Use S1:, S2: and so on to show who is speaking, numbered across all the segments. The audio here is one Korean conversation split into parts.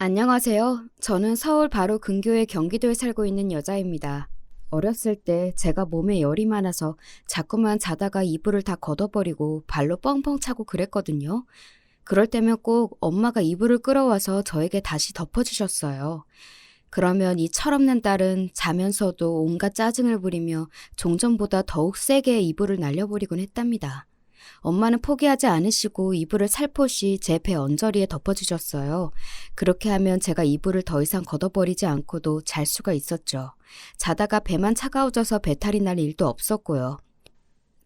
S1: 안녕하세요. 저는 서울 바로 근교의 경기도에 살고 있는 여자입니다. 어렸을 때 제가 몸에 열이 많아서 자꾸만 자다가 이불을 다 걷어버리고 발로 뻥뻥 차고 그랬거든요. 그럴 때면 꼭 엄마가 이불을 끌어와서 저에게 다시 덮어주셨어요. 그러면 이 철없는 딸은 자면서도 온갖 짜증을 부리며 종전보다 더욱 세게 이불을 날려버리곤 했답니다. 엄마는 포기하지 않으시고 이불을 살포시 제 배 언저리에 덮어주셨어요. 그렇게 하면 제가 이불을 더 이상 걷어버리지 않고도 잘 수가 있었죠. 자다가 배만 차가워져서 배탈이 날 일도 없었고요.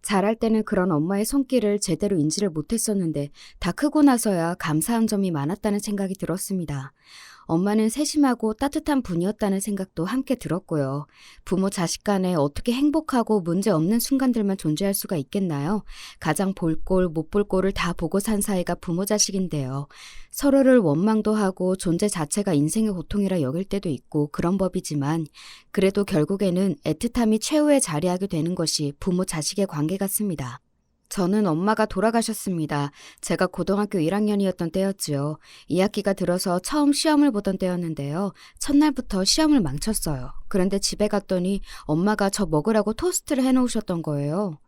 S1: 자랄 때는 그런 엄마의 손길을 제대로 인지를 못했었는데 다 크고 나서야 감사한 점이 많았다는 생각이 들었습니다. 엄마는 세심하고 따뜻한 분이었다는 생각도 함께 들었고요. 부모 자식 간에 어떻게 행복하고 문제 없는 순간들만 존재할 수가 있겠나요? 가장 볼 꼴, 못 볼 꼴을 다 보고 산 사이가 부모 자식인데요. 서로를 원망도 하고 존재 자체가 인생의 고통이라 여길 때도 있고 그런 법이지만 그래도 결국에는 애틋함이 최후에 자리하게 되는 것이 부모 자식의 관계 같습니다. 저는 엄마가 돌아가셨습니다. 제가 고등학교 1학년이었던 때였지요. 2학기가 들어서 처음 시험을 보던 때였는데요. 첫날부터 시험을 망쳤어요. 그런데 집에 갔더니 엄마가 저 먹으라고 토스트를 해놓으셨던 거예요.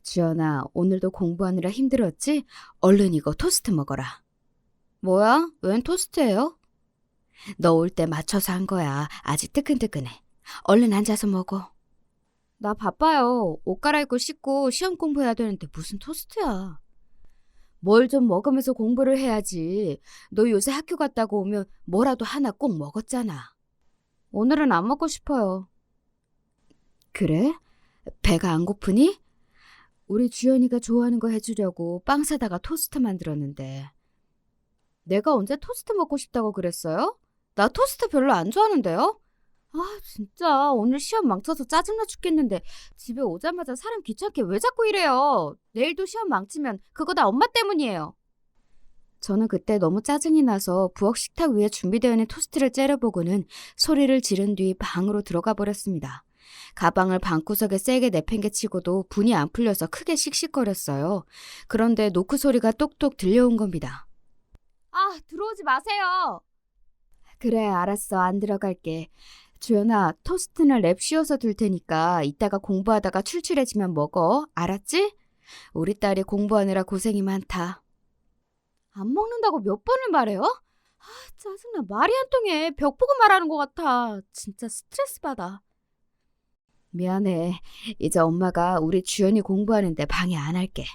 S1: 주연아, 오늘도 공부하느라 힘들었지? 얼른 이거 토스트 먹어라. 뭐야? 웬 토스트예요? 너 올 때 맞춰서 한 거야. 아직 뜨끈뜨끈해. 얼른 앉아서 먹어. 나 바빠요. 옷 갈아입고 씻고 시험 공부해야 되는데 무슨 토스트야. 뭘 좀 먹으면서 공부를 해야지. 너 요새 학교 갔다고 오면 뭐라도 하나 꼭 먹었잖아. 오늘은 안 먹고 싶어요. 그래? 배가 안 고프니? 우리 주연이가 좋아하는 거 해주려고 빵 사다가 토스트 만들었는데. 내가 언제 토스트 먹고 싶다고 그랬어요? 나 토스트 별로 안 좋아하는데요? 아, 진짜 오늘 시험 망쳐서 짜증나 죽겠는데 집에 오자마자 사람 귀찮게 왜 자꾸 이래요? 내일도 시험 망치면 그거 다 엄마 때문이에요. 저는 그때 너무 짜증이 나서 부엌 식탁 위에 준비되어 있는 토스트를 째려보고는 소리를 지른 뒤 방으로 들어가 버렸습니다. 가방을 방구석에 세게 내팽개치고도 분이 안 풀려서 크게 씩씩거렸어요. 그런데 노크 소리가 똑똑 들려온 겁니다. 아, 들어오지 마세요. 그래, 알았어. 안 들어갈게. 주연아, 토스트는 랩 씌워서 둘 테니까 이따가 공부하다가 출출해지면 먹어. 알았지? 우리 딸이 공부하느라 고생이 많다. 안 먹는다고 몇 번을 말해요? 아, 짜증나. 말이 안 통해. 벽 보고 말하는 것 같아. 진짜 스트레스 받아. 미안해. 이제 엄마가 우리 주연이 공부하는데 방해 안 할게.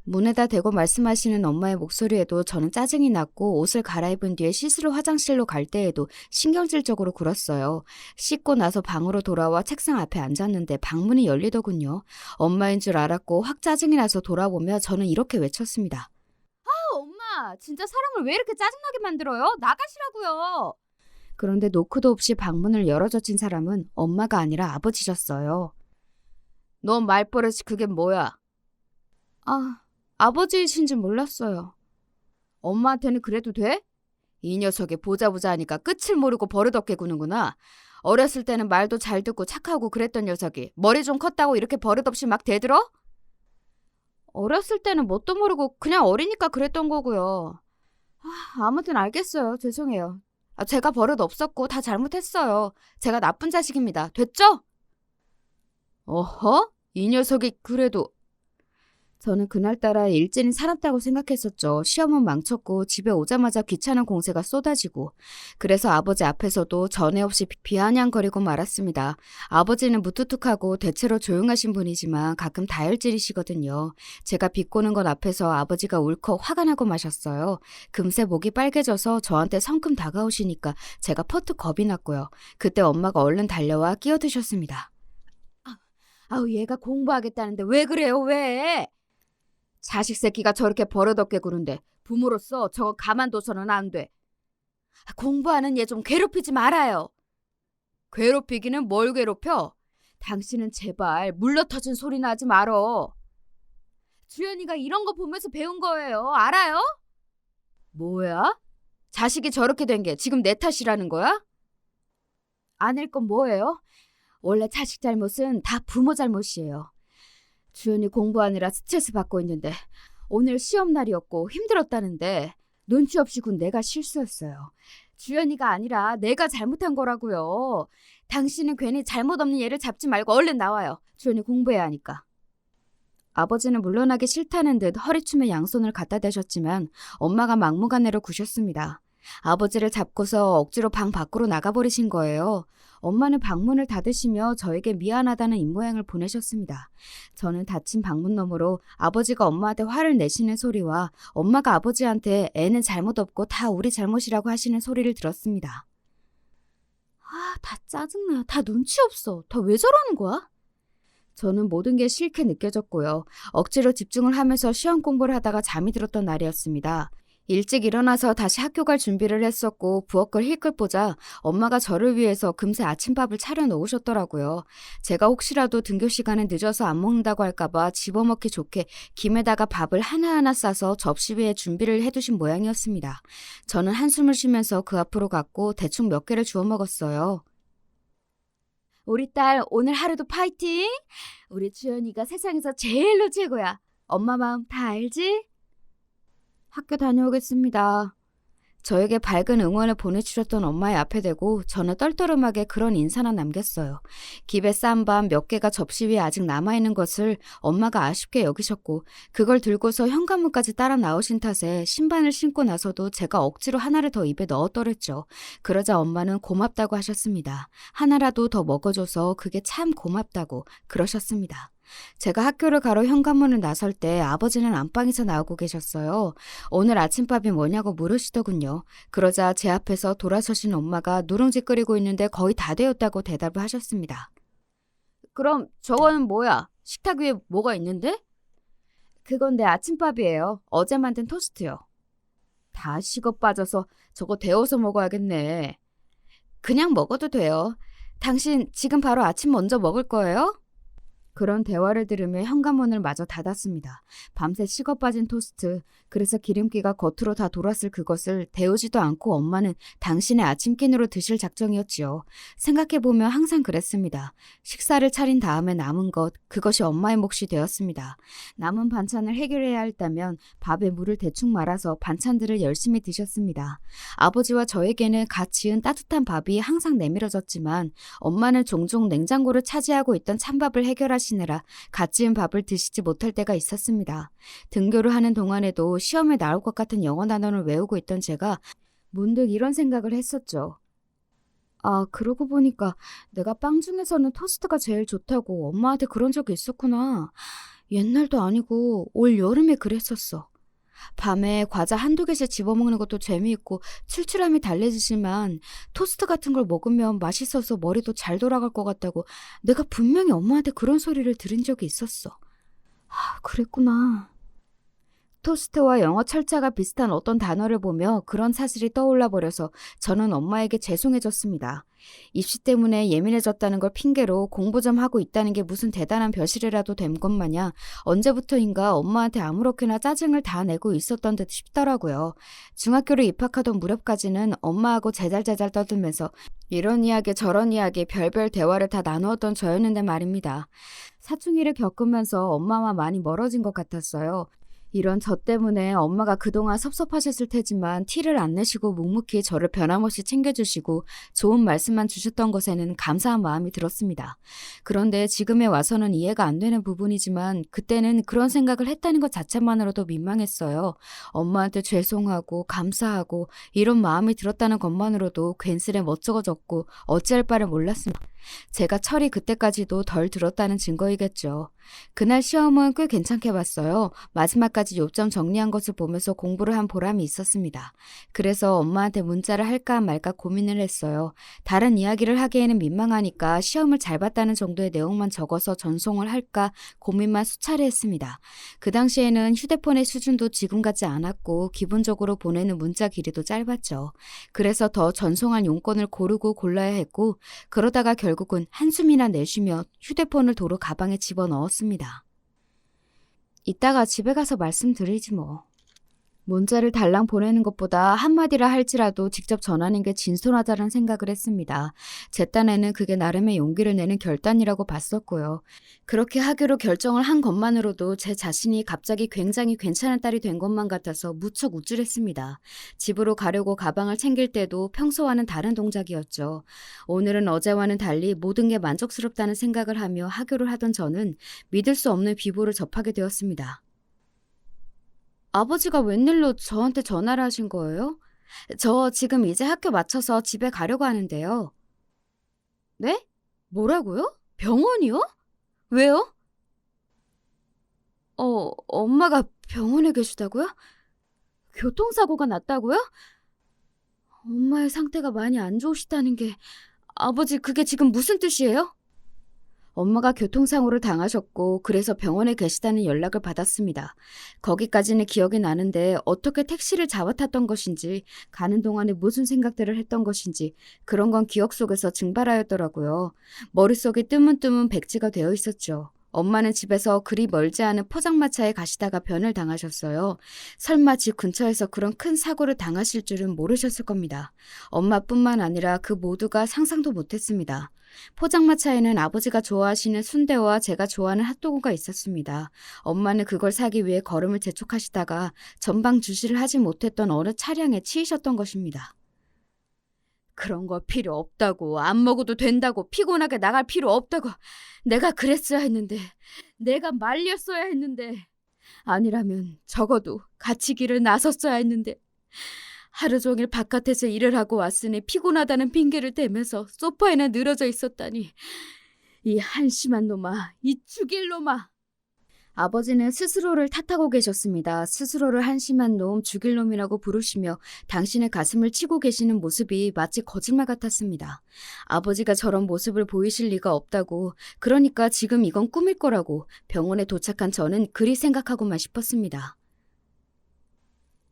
S1: 문에다 대고 말씀하시는 엄마의 목소리에도 저는 짜증이 났고 옷을 갈아입은 뒤에 씻으러 화장실로 갈 때에도 신경질적으로 굴었어요. 씻고 나서 방으로 돌아와 책상 앞에 앉았는데 방문이 열리더군요. 엄마인 줄 알았고 확 짜증이 나서 돌아보며 저는 이렇게 외쳤습니다. 아, 엄마, 진짜 사람을 왜 이렇게 짜증나게 만들어요? 나가시라고요. 그런데 노크도 없이 방문을 열어젖힌 사람은 엄마가 아니라 아버지셨어요. 너 말버릇이 그게 뭐야? 아, 아버지이신 줄 몰랐어요. 엄마한테는 그래도 돼? 이 녀석이 보자 하니까 끝을 모르고 버릇없게 구는구나. 어렸을 때는 말도 잘 듣고 착하고 그랬던 녀석이 머리 좀 컸다고 이렇게 버릇없이 막 대들어? 어렸을 때는 뭣도 모르고 그냥 어리니까 그랬던 거고요. 아무튼 알겠어요. 죄송해요. 제가 버릇 없었고 다 잘못했어요. 제가 나쁜 자식입니다. 됐죠? 어허? 이 녀석이 그래도... 저는 그날따라 일진이 살았다고 생각했었죠. 시험은 망쳤고 집에 오자마자 귀찮은 공세가 쏟아지고 그래서 아버지 앞에서도 전에 없이 비아냥거리고 말았습니다. 아버지는 무뚝뚝하고 대체로 조용하신 분이지만 가끔 다혈질이시거든요. 제가 비꼬는 것 앞에서 아버지가 울컥 화가 나고 마셨어요. 금세 목이 빨개져서 저한테 성큼 다가오시니까 제가 퍼뜩 겁이 났고요. 그때 엄마가 얼른 달려와 끼어드셨습니다. 아우, 얘가 공부하겠다는데 왜 그래요, 왜? 자식 새끼가 저렇게 버릇없게 구는데 부모로서 저거 가만둬서는 안 돼. 공부하는 얘 좀 괴롭히지 말아요. 괴롭히기는 뭘 괴롭혀? 당신은 제발 물러터진 소리나 하지 말어. 주연이가 이런 거 보면서 배운 거예요. 알아요? 뭐야? 자식이 저렇게 된 게 지금 내 탓이라는 거야? 아닐 건 뭐예요? 원래 자식 잘못은 다 부모 잘못이에요. 주연이 공부하느라 스트레스 받고 있는데 오늘 시험 날이었고 힘들었다는데 눈치 없이 군 내가 실수했어요. 주연이가 아니라 내가 잘못한 거라고요. 당신은 괜히 잘못 없는 얘를 잡지 말고 얼른 나와요. 주연이 공부해야 하니까. 아버지는 물러나기 싫다는 듯 허리춤에 양손을 갖다 대셨지만 엄마가 막무가내로 구셨습니다. 아버지를 잡고서 억지로 방 밖으로 나가버리신 거예요. 엄마는 방문을 닫으시며 저에게 미안하다는 입모양을 보내셨습니다. 저는 닫힌 방문 너머로 아버지가 엄마한테 화를 내시는 소리와 엄마가 아버지한테 애는 잘못 없고 다 우리 잘못이라고 하시는 소리를 들었습니다. 아, 다 짜증나. 다 눈치 없어. 다 왜 저러는 거야? 저는 모든 게 싫게 느껴졌고요. 억지로 집중을 하면서 시험 공부를 하다가 잠이 들었던 날이었습니다. 일찍 일어나서 다시 학교 갈 준비를 했었고 부엌을 힐끗 보자 엄마가 저를 위해서 금세 아침밥을 차려 놓으셨더라고요. 제가 혹시라도 등교 시간에 늦어서 안 먹는다고 할까봐 집어먹기 좋게 김에다가 밥을 하나하나 싸서 접시 위에 준비를 해두신 모양이었습니다. 저는 한숨을 쉬면서 그 앞으로 갔고 대충 몇 개를 주워 먹었어요. 우리 딸 오늘 하루도 파이팅! 우리 주연이가 세상에서 제일로 최고야. 엄마 마음 다 알지? 학교 다녀오겠습니다. 저에게 밝은 응원을 보내주셨던 엄마의 앞에 대고 저는 떨떠름하게 그런 인사나 남겼어요. 김에 싼 밥 몇 개가 접시 위에 아직 남아있는 것을 엄마가 아쉽게 여기셨고 그걸 들고서 현관문까지 따라 나오신 탓에 신발을 신고 나서도 제가 억지로 하나를 더 입에 넣었더랬죠. 그러자 엄마는 고맙다고 하셨습니다. 하나라도 더 먹어줘서 그게 참 고맙다고 그러셨습니다. 제가 학교를 가러 현관문을 나설 때 아버지는 안방에서 나오고 계셨어요. 오늘 아침밥이 뭐냐고 물으시더군요. 그러자 제 앞에서 돌아서신 엄마가 누룽지 끓이고 있는데 거의 다 되었다고 대답을 하셨습니다. 그럼 저거는 뭐야? 식탁 위에 뭐가 있는데? 그건 내 아침밥이에요. 어제 만든 토스트요. 다 식어 빠져서 저거 데워서 먹어야겠네. 그냥 먹어도 돼요. 당신 지금 바로 아침 먼저 먹을 거예요? 그런 대화를 들으며 현관문을 마저 닫았습니다. 밤새 식어 빠진 토스트, 그래서 기름기가 겉으로 다 돌았을 그것을 데우지도 않고 엄마는 당신의 아침끼니로 드실 작정이었지요. 생각해보면 항상 그랬습니다. 식사를 차린 다음에 남은 것, 그것이 엄마의 몫이 되었습니다. 남은 반찬을 해결해야 했다면 밥에 물을 대충 말아서 반찬들을 열심히 드셨습니다. 아버지와 저에게는 갓 지은 따뜻한 밥이 항상 내밀어졌지만 엄마는 종종 냉장고를 차지하고 있던 찬밥을 해결하시느라 갓 지은 밥을 드시지 못할 때가 있었습니다. 등교를 하는 동안에도 시험에 나올 것 같은 영어 단어를 외우고 있던 제가 문득 이런 생각을 했었죠. 아, 그러고 보니까 내가 빵 중에서는 토스트가 제일 좋다고 엄마한테 그런 적이 있었구나. 옛날도 아니고 올 여름에 그랬었어. 밤에 과자 한두 개씩 집어먹는 것도 재미있고 출출함이 달래지지만 토스트 같은 걸 먹으면 맛있어서 머리도 잘 돌아갈 것 같다고 내가 분명히 엄마한테 그런 소리를 들은 적이 있었어. 아, 그랬구나. 토스트와 영어 철자가 비슷한 어떤 단어를 보며 그런 사실이 떠올라 버려서 저는 엄마에게 죄송해졌습니다. 입시 때문에 예민해졌다는 걸 핑계로 공부 좀 하고 있다는 게 무슨 대단한 벼슬이라도 된 것 마냥 언제부터인가 엄마한테 아무렇게나 짜증을 다 내고 있었던 듯 싶더라고요. 중학교를 입학하던 무렵까지는 엄마하고 제잘제잘 떠들면서 이런 이야기 저런 이야기 별별 대화를 다 나누었던 저였는데 말입니다. 사춘기를 겪으면서 엄마와 많이 멀어진 것 같았어요. 이런 저 때문에 엄마가 그동안 섭섭하셨을 테지만 티를 안 내시고 묵묵히 저를 변함없이 챙겨주시고 좋은 말씀만 주셨던 것에는 감사한 마음이 들었습니다. 그런데 지금에 와서는 이해가 안 되는 부분이지만 그때는 그런 생각을 했다는 것 자체만으로도 민망했어요. 엄마한테 죄송하고 감사하고 이런 마음이 들었다는 것만으로도 괜스레 멋쩍어졌고 어찌할 바를 몰랐습니다. 제가 철이 그때까지도 덜 들었다는 증거이겠죠. 그날 시험은 꽤 괜찮게 봤어요. 마지막까지 요점 정리한 것을 보면서 공부를 한 보람이 있었습니다. 그래서 엄마한테 문자를 할까 말까 고민을 했어요. 다른 이야기를 하기에는 민망하니까 시험을 잘 봤다는 정도의 내용만 적어서 전송을 할까 고민만 수차례 했습니다. 그 당시에는 휴대폰의 수준도 지금 같지 않았고 기본적으로 보내는 문자 길이도 짧았죠. 그래서 더 전송할 용건을 고르고 골라야 했고 그러다가 결국은 한숨이나 내쉬며 휴대폰을 도로 가방에 집어넣었습니다. 이따가 집에 가서 말씀드리지 뭐. 문자를 달랑 보내는 것보다 한마디라 할지라도 직접 전하는 게 진솔하다는 생각을 했습니다. 제 딴에는 그게 나름의 용기를 내는 결단이라고 봤었고요. 그렇게 하기로 결정을 한 것만으로도 제 자신이 갑자기 굉장히 괜찮은 딸이 된 것만 같아서 무척 우쭐했습니다. 집으로 가려고 가방을 챙길 때도 평소와는 다른 동작이었죠. 오늘은 어제와는 달리 모든 게 만족스럽다는 생각을 하며 하교를 하던 저는 믿을 수 없는 비보를 접하게 되었습니다. 아버지가 웬일로 저한테 전화를 하신 거예요? 저 지금 이제 학교 마쳐서 집에 가려고 하는데요. 네? 뭐라고요? 병원이요? 왜요? 엄마가 병원에 계시다고요? 교통사고가 났다고요? 엄마의 상태가 많이 안 좋으시다는 게, 아버지 그게 지금 무슨 뜻이에요? 엄마가 교통사고를 당하셨고 그래서 병원에 계시다는 연락을 받았습니다. 거기까지는 기억이 나는데 어떻게 택시를 잡아 탔던 것인지 가는 동안에 무슨 생각들을 했던 것인지 그런 건 기억 속에서 증발하였더라고요. 머릿속이 뜨문뜨문 백지가 되어 있었죠. 엄마는 집에서 그리 멀지 않은 포장마차에 가시다가 변을 당하셨어요. 설마 집 근처에서 그런 큰 사고를 당하실 줄은 모르셨을 겁니다. 엄마뿐만 아니라 그 모두가 상상도 못했습니다. 포장마차에는 아버지가 좋아하시는 순대와 제가 좋아하는 핫도그가 있었습니다. 엄마는 그걸 사기 위해 걸음을 재촉하시다가 전방 주시를 하지 못했던 어느 차량에 치이셨던 것입니다. 그런 거 필요 없다고, 안 먹어도 된다고, 피곤하게 나갈 필요 없다고. 내가 그랬어야 했는데, 내가 말렸어야 했는데, 아니라면 적어도 같이 길을 나섰어야 했는데, 하루 종일 바깥에서 일을 하고 왔으니 피곤하다는 핑계를 대면서 소파에나 늘어져 있었다니. 이 한심한 놈아, 이 죽일 놈아. 아버지는 스스로를 탓하고 계셨습니다. 스스로를 한심한 놈, 죽일 놈이라고 부르시며 당신의 가슴을 치고 계시는 모습이 마치 거짓말 같았습니다. 아버지가 저런 모습을 보이실 리가 없다고, 그러니까 지금 이건 꿈일 거라고 병원에 도착한 저는 그리 생각하고만 싶었습니다.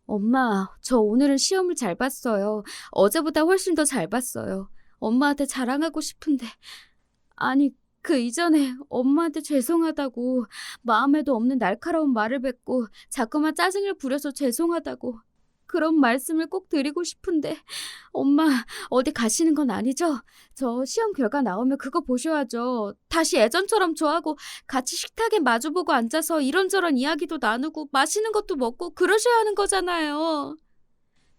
S1: 엄마, 저 오늘은 시험을 잘 봤어요. 어제보다 훨씬 더 잘 봤어요. 엄마한테 자랑하고 싶은데. 아니, 그 이전에 엄마한테 죄송하다고, 마음에도 없는 날카로운 말을 뱉고 자꾸만 짜증을 부려서 죄송하다고 그런 말씀을 꼭 드리고 싶은데. 엄마, 어디 가시는 건 아니죠? 저 시험 결과 나오면 그거 보셔야죠. 다시 예전처럼 저하고 같이 식탁에 마주보고 앉아서 이런저런 이야기도 나누고 맛있는 것도 먹고 그러셔야 하는 거잖아요.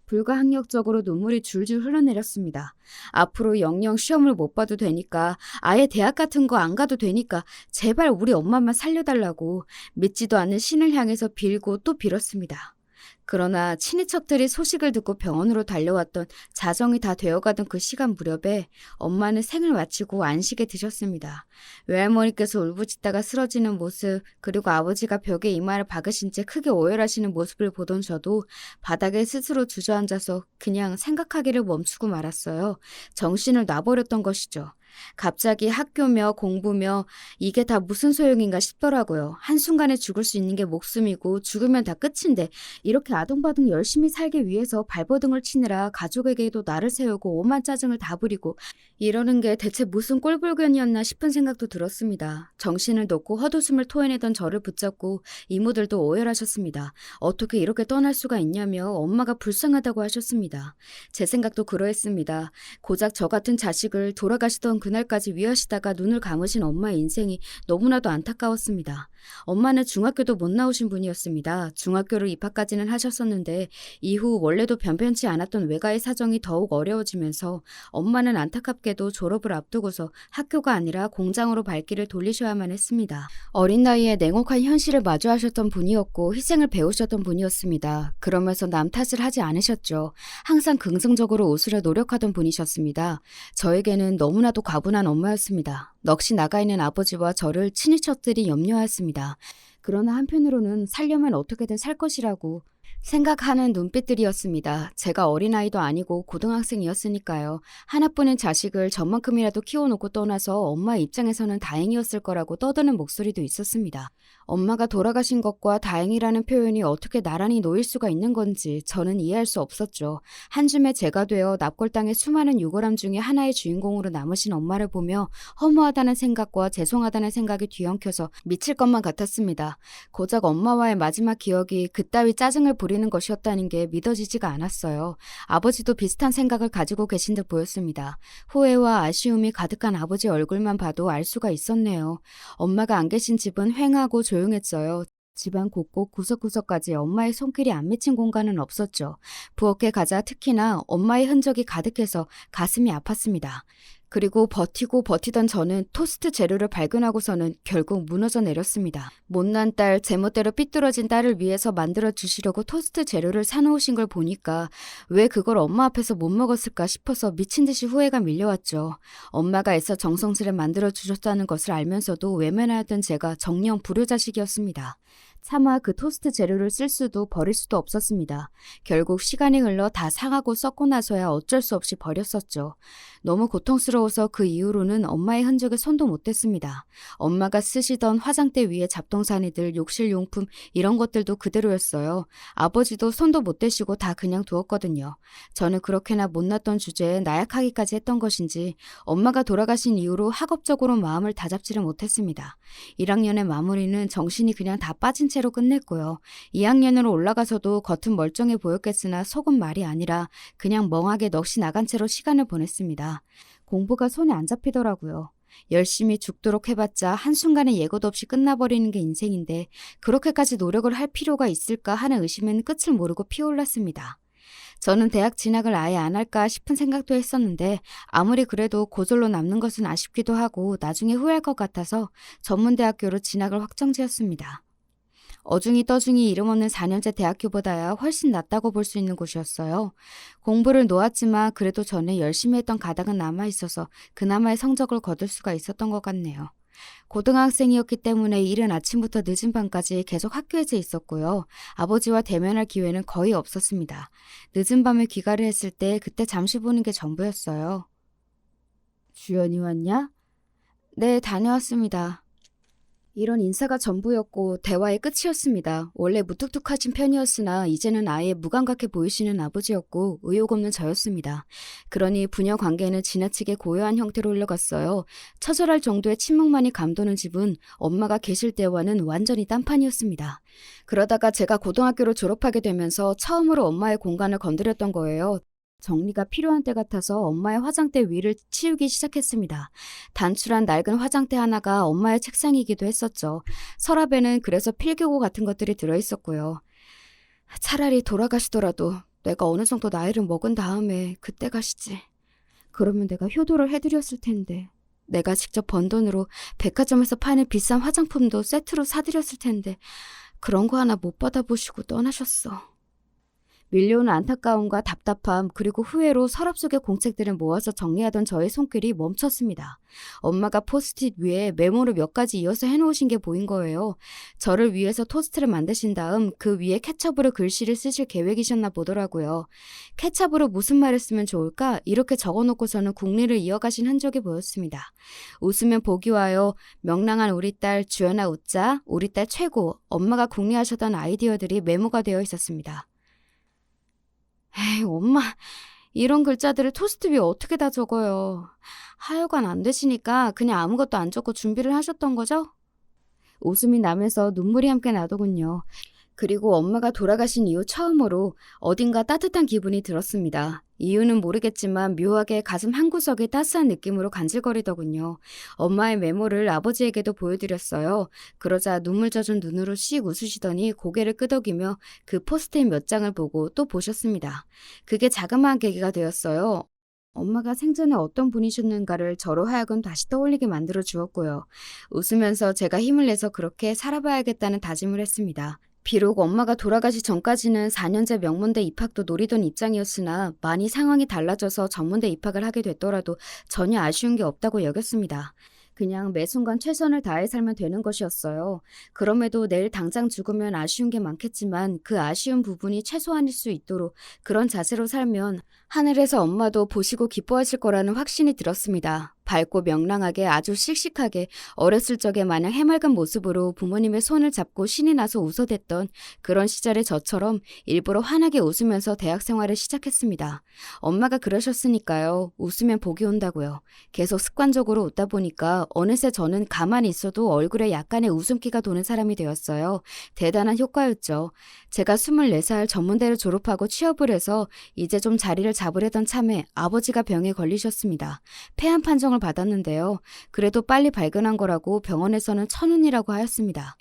S1: 불가항력적으로 눈물이 줄줄 흘러내렸습니다. 앞으로 영영 시험을 못 봐도 되니까, 아예 대학 같은 거 안 가도 되니까 제발 우리 엄마만 살려달라고 믿지도 않는 신을 향해서 빌고 또 빌었습니다. 그러나 친인척들이 소식을 듣고 병원으로 달려왔던 자정이 다 되어가던 그 시간 무렵에 엄마는 생을 마치고 안식에 드셨습니다. 외할머니께서 울부짖다가 쓰러지는 모습, 그리고 아버지가 벽에 이마를 박으신 채 크게 오열하시는 모습을 보던 저도 바닥에 스스로 주저앉아서 그냥 생각하기를 멈추고 말았어요. 정신을 놔버렸던 것이죠. 갑자기 학교며 공부며 이게 다 무슨 소용인가 싶더라고요. 한순간에 죽을 수 있는 게 목숨이고 죽으면 다 끝인데 이렇게 아등바등 열심히 살기 위해서 발버둥을 치느라 가족에게도 나를 세우고 오만 짜증을 다 부리고 이러는 게 대체 무슨 꼴불견이었나 싶은 생각도 들었습니다. 정신을 놓고 헛웃음을 토해내던 저를 붙잡고 이모들도 오열하셨습니다. 어떻게 이렇게 떠날 수가 있냐며 엄마가 불쌍하다고 하셨습니다. 제 생각도 그러했습니다. 고작 저 같은 자식을 돌아가시던 그날까지 위하시다가 눈을 감으신 엄마의 인생이 너무나도 안타까웠습니다. 엄마는 중학교도 못 나오신 분이었습니다. 중학교를 입학까지는 하셨었는데 이후 원래도 변변치 않았던 외가의 사정이 더욱 어려워지면서 엄마는 안타깝게도 졸업을 앞두고서 학교가 아니라 공장으로 발길을 돌리셔야만 했습니다. 어린 나이에 냉혹한 현실을 마주하셨던 분이었고 희생을 배우셨던 분이었습니다. 그러면서 남 탓을 하지 않으셨죠. 항상 긍정적으로 웃으려 노력하던 분이셨습니다. 저에게는 너무나도 과분한 엄마였습니다. 넋이 나가 있는 아버지와 저를 친인척들이 염려하였습니다. 그러나 한편으로는 살려면 어떻게든 살 것이라고 생각하는 눈빛들이었습니다. 제가 어린아이도 아니고 고등학생이었으니까요. 하나뿐인 자식을 저만큼이라도 키워놓고 떠나서 엄마의 입장에서는 다행이었을 거라고 떠드는 목소리도 있었습니다. 엄마가 돌아가신 것과 다행이라는 표현이 어떻게 나란히 놓일 수가 있는 건지 저는 이해할 수 없었죠. 한 줌의 제가 되어 납골당의 수많은 유골함 중에 하나의 주인공으로 남으신 엄마를 보며 허무하다는 생각과 죄송하다는 생각이 뒤엉켜서 미칠 것만 같았습니다. 고작 엄마와의 마지막 기억이 그따위 짜증을 부리 버리는 것이었다는 게 믿어지지가 않았어요. 아버지도 비슷한 생각을 가지고 계신 듯 보였습니다. 후회와 아쉬움이 가득한 아버지 얼굴만 봐도 알 수가 있었네요. 엄마가 안 계신 집은 휑하고 조용했어요. 집안 곳곳 구석구석까지 엄마의 손길이 안 맺힌 공간은 없었죠. 부엌에 가자 특히나 엄마의 흔적이 가득해서 가슴이 아팠습니다. 그리고 버티고 버티던 저는 토스트 재료를 발견하고서는 결국 무너져 내렸습니다. 못난 딸, 제멋대로 삐뚤어진 딸을 위해서 만들어 주시려고 토스트 재료를 사놓으신 걸 보니까 왜 그걸 엄마 앞에서 못 먹었을까 싶어서 미친 듯이 후회가 밀려왔죠. 엄마가 애써 정성스레 만들어 주셨다는 것을 알면서도 외면하던 제가 정녕 불효자식이었습니다. 차마 그 토스트 재료를 쓸 수도 버릴 수도 없었습니다. 결국 시간이 흘러 다 상하고 썩고 나서야 어쩔 수 없이 버렸었죠. 너무 고통스러워서 그 이후로는 엄마의 흔적에 손도 못 댔습니다. 엄마가 쓰시던 화장대 위에 잡동사니들, 욕실용품 이런 것들도 그대로였어요. 아버지도 손도 못 대시고 다 그냥 두었거든요. 저는 그렇게나 못났던 주제에 나약하기까지 했던 것인지 엄마가 돌아가신 이후로 학업적으로 마음을 다잡지를 못했습니다. 1학년의 마무리는 정신이 그냥 다 빠진 채로 끝냈고요. 2학년으로 올라가서도 겉은 멀쩡해 보였겠으나 속은 말이 아니라 그냥 멍하게 넋이 나간 채로 시간을 보냈습니다. 공부가 손에 안 잡히더라고요. 열심히 죽도록 해봤자 한순간에 예고도 없이 끝나버리는 게 인생인데 그렇게까지 노력을 할 필요가 있을까 하는 의심은 끝을 모르고 피어올랐습니다. 저는 대학 진학을 아예 안 할까 싶은 생각도 했었는데 아무리 그래도 고졸로 남는 것은 아쉽기도 하고 나중에 후회할 것 같아서 전문대학교로 진학을 확정지었습니다. 어중이 떠중이 이름 없는 4년제 대학교보다야 훨씬 낫다고 볼 수 있는 곳이었어요. 공부를 놓았지만 그래도 전에 열심히 했던 가닥은 남아있어서 그나마의 성적을 거둘 수가 있었던 것 같네요. 고등학생이었기 때문에 이른 아침부터 늦은 밤까지 계속 학교에서 있었고요. 아버지와 대면할 기회는 거의 없었습니다. 늦은 밤에 귀가를 했을 때 그때 잠시 보는 게 전부였어요. 주연이 왔냐? 네, 다녀왔습니다. 이런 인사가 전부였고 대화의 끝이었습니다. 원래 무뚝뚝하신 편이었으나 이제는 아예 무감각해 보이시는 아버지였고 의욕 없는 저였습니다. 그러니 부녀 관계는 지나치게 고요한 형태로 흘러갔어요. 처절할 정도의 침묵만이 감도는 집은 엄마가 계실 때와는 완전히 딴판이었습니다. 그러다가 제가 고등학교를 졸업하게 되면서 처음으로 엄마의 공간을 건드렸던 거예요. 정리가 필요한 때 같아서 엄마의 화장대 위를 치우기 시작했습니다. 단출한 낡은 화장대 하나가 엄마의 책상이기도 했었죠. 서랍에는 그래서 필기구 같은 것들이 들어있었고요. 차라리 돌아가시더라도 내가 어느 정도 나이를 먹은 다음에 그때 가시지. 그러면 내가 효도를 해드렸을 텐데. 내가 직접 번 돈으로 백화점에서 파는 비싼 화장품도 세트로 사드렸을 텐데 그런 거 하나 못 받아보시고 떠나셨어. 밀려오는 안타까움과 답답함 그리고 후회로 서랍 속의 공책들을 모아서 정리하던 저의 손길이 멈췄습니다. 엄마가 포스트잇 위에 메모를 몇 가지 이어서 해놓으신 게 보인 거예요. 저를 위해서 토스트를 만드신 다음 그 위에 케첩으로 글씨를 쓰실 계획이셨나 보더라고요. 케첩으로 무슨 말을 쓰면 좋을까? 이렇게 적어놓고서는 국리를 이어가신 흔적이 보였습니다. 웃으면 복이 와요. 명랑한 우리 딸 주연아 웃자. 우리 딸 최고. 엄마가 궁리하셨던 아이디어들이 메모가 되어 있었습니다. 에이, 엄마, 이런 글자들을 토스트 위에 어떻게 다 적어요? 하여간 안 되시니까 그냥 아무것도 안 적고 준비를 하셨던 거죠? 웃음이 나면서 눈물이 함께 나더군요. 그리고 엄마가 돌아가신 이후 처음으로 어딘가 따뜻한 기분이 들었습니다. 이유는 모르겠지만 묘하게 가슴 한구석이 따스한 느낌으로 간질거리더군요. 엄마의 메모를 아버지에게도 보여드렸어요. 그러자 눈물 젖은 눈으로 씩 웃으시더니 고개를 끄덕이며 그 포스트잇 몇 장을 보고 또 보셨습니다. 그게 자그마한 계기가 되었어요. 엄마가 생전에 어떤 분이셨는가를 저로 하여금 다시 떠올리게 만들어 주었고요. 웃으면서 제가 힘을 내서 그렇게 살아봐야겠다는 다짐을 했습니다. 비록 엄마가 돌아가시 전까지는 4년제 명문대 입학도 노리던 입장이었으나 많이 상황이 달라져서 전문대 입학을 하게 됐더라도 전혀 아쉬운 게 없다고 여겼습니다. 그냥 매 순간 최선을 다해 살면 되는 것이었어요. 그럼에도 내일 당장 죽으면 아쉬운 게 많겠지만 그 아쉬운 부분이 최소한일 수 있도록 그런 자세로 살면 하늘에서 엄마도 보시고 기뻐하실 거라는 확신이 들었습니다. 밝고 명랑하게 아주 씩씩하게 어렸을 적에 마냥 해맑은 모습으로 부모님의 손을 잡고 신이 나서 웃어댔던 그런 시절의 저처럼 일부러 환하게 웃으면서 대학 생활을 시작했습니다. 엄마가 그러셨으니까요. 웃으면 복이 온다고요. 계속 습관적으로 웃다 보니까 어느새 저는 가만히 있어도 얼굴에 약간의 웃음기가 도는 사람이 되었어요. 대단한 효과였죠. 제가 24살 전문대를 졸업하고 취업을 해서 이제 좀 자리를 잡으려던 참에 아버지가 병에 걸리셨습니다. 폐암 판정을 받았는데요. 그래도 빨리 발견한 거라고 병원에서는 천운이라고 하였습니다.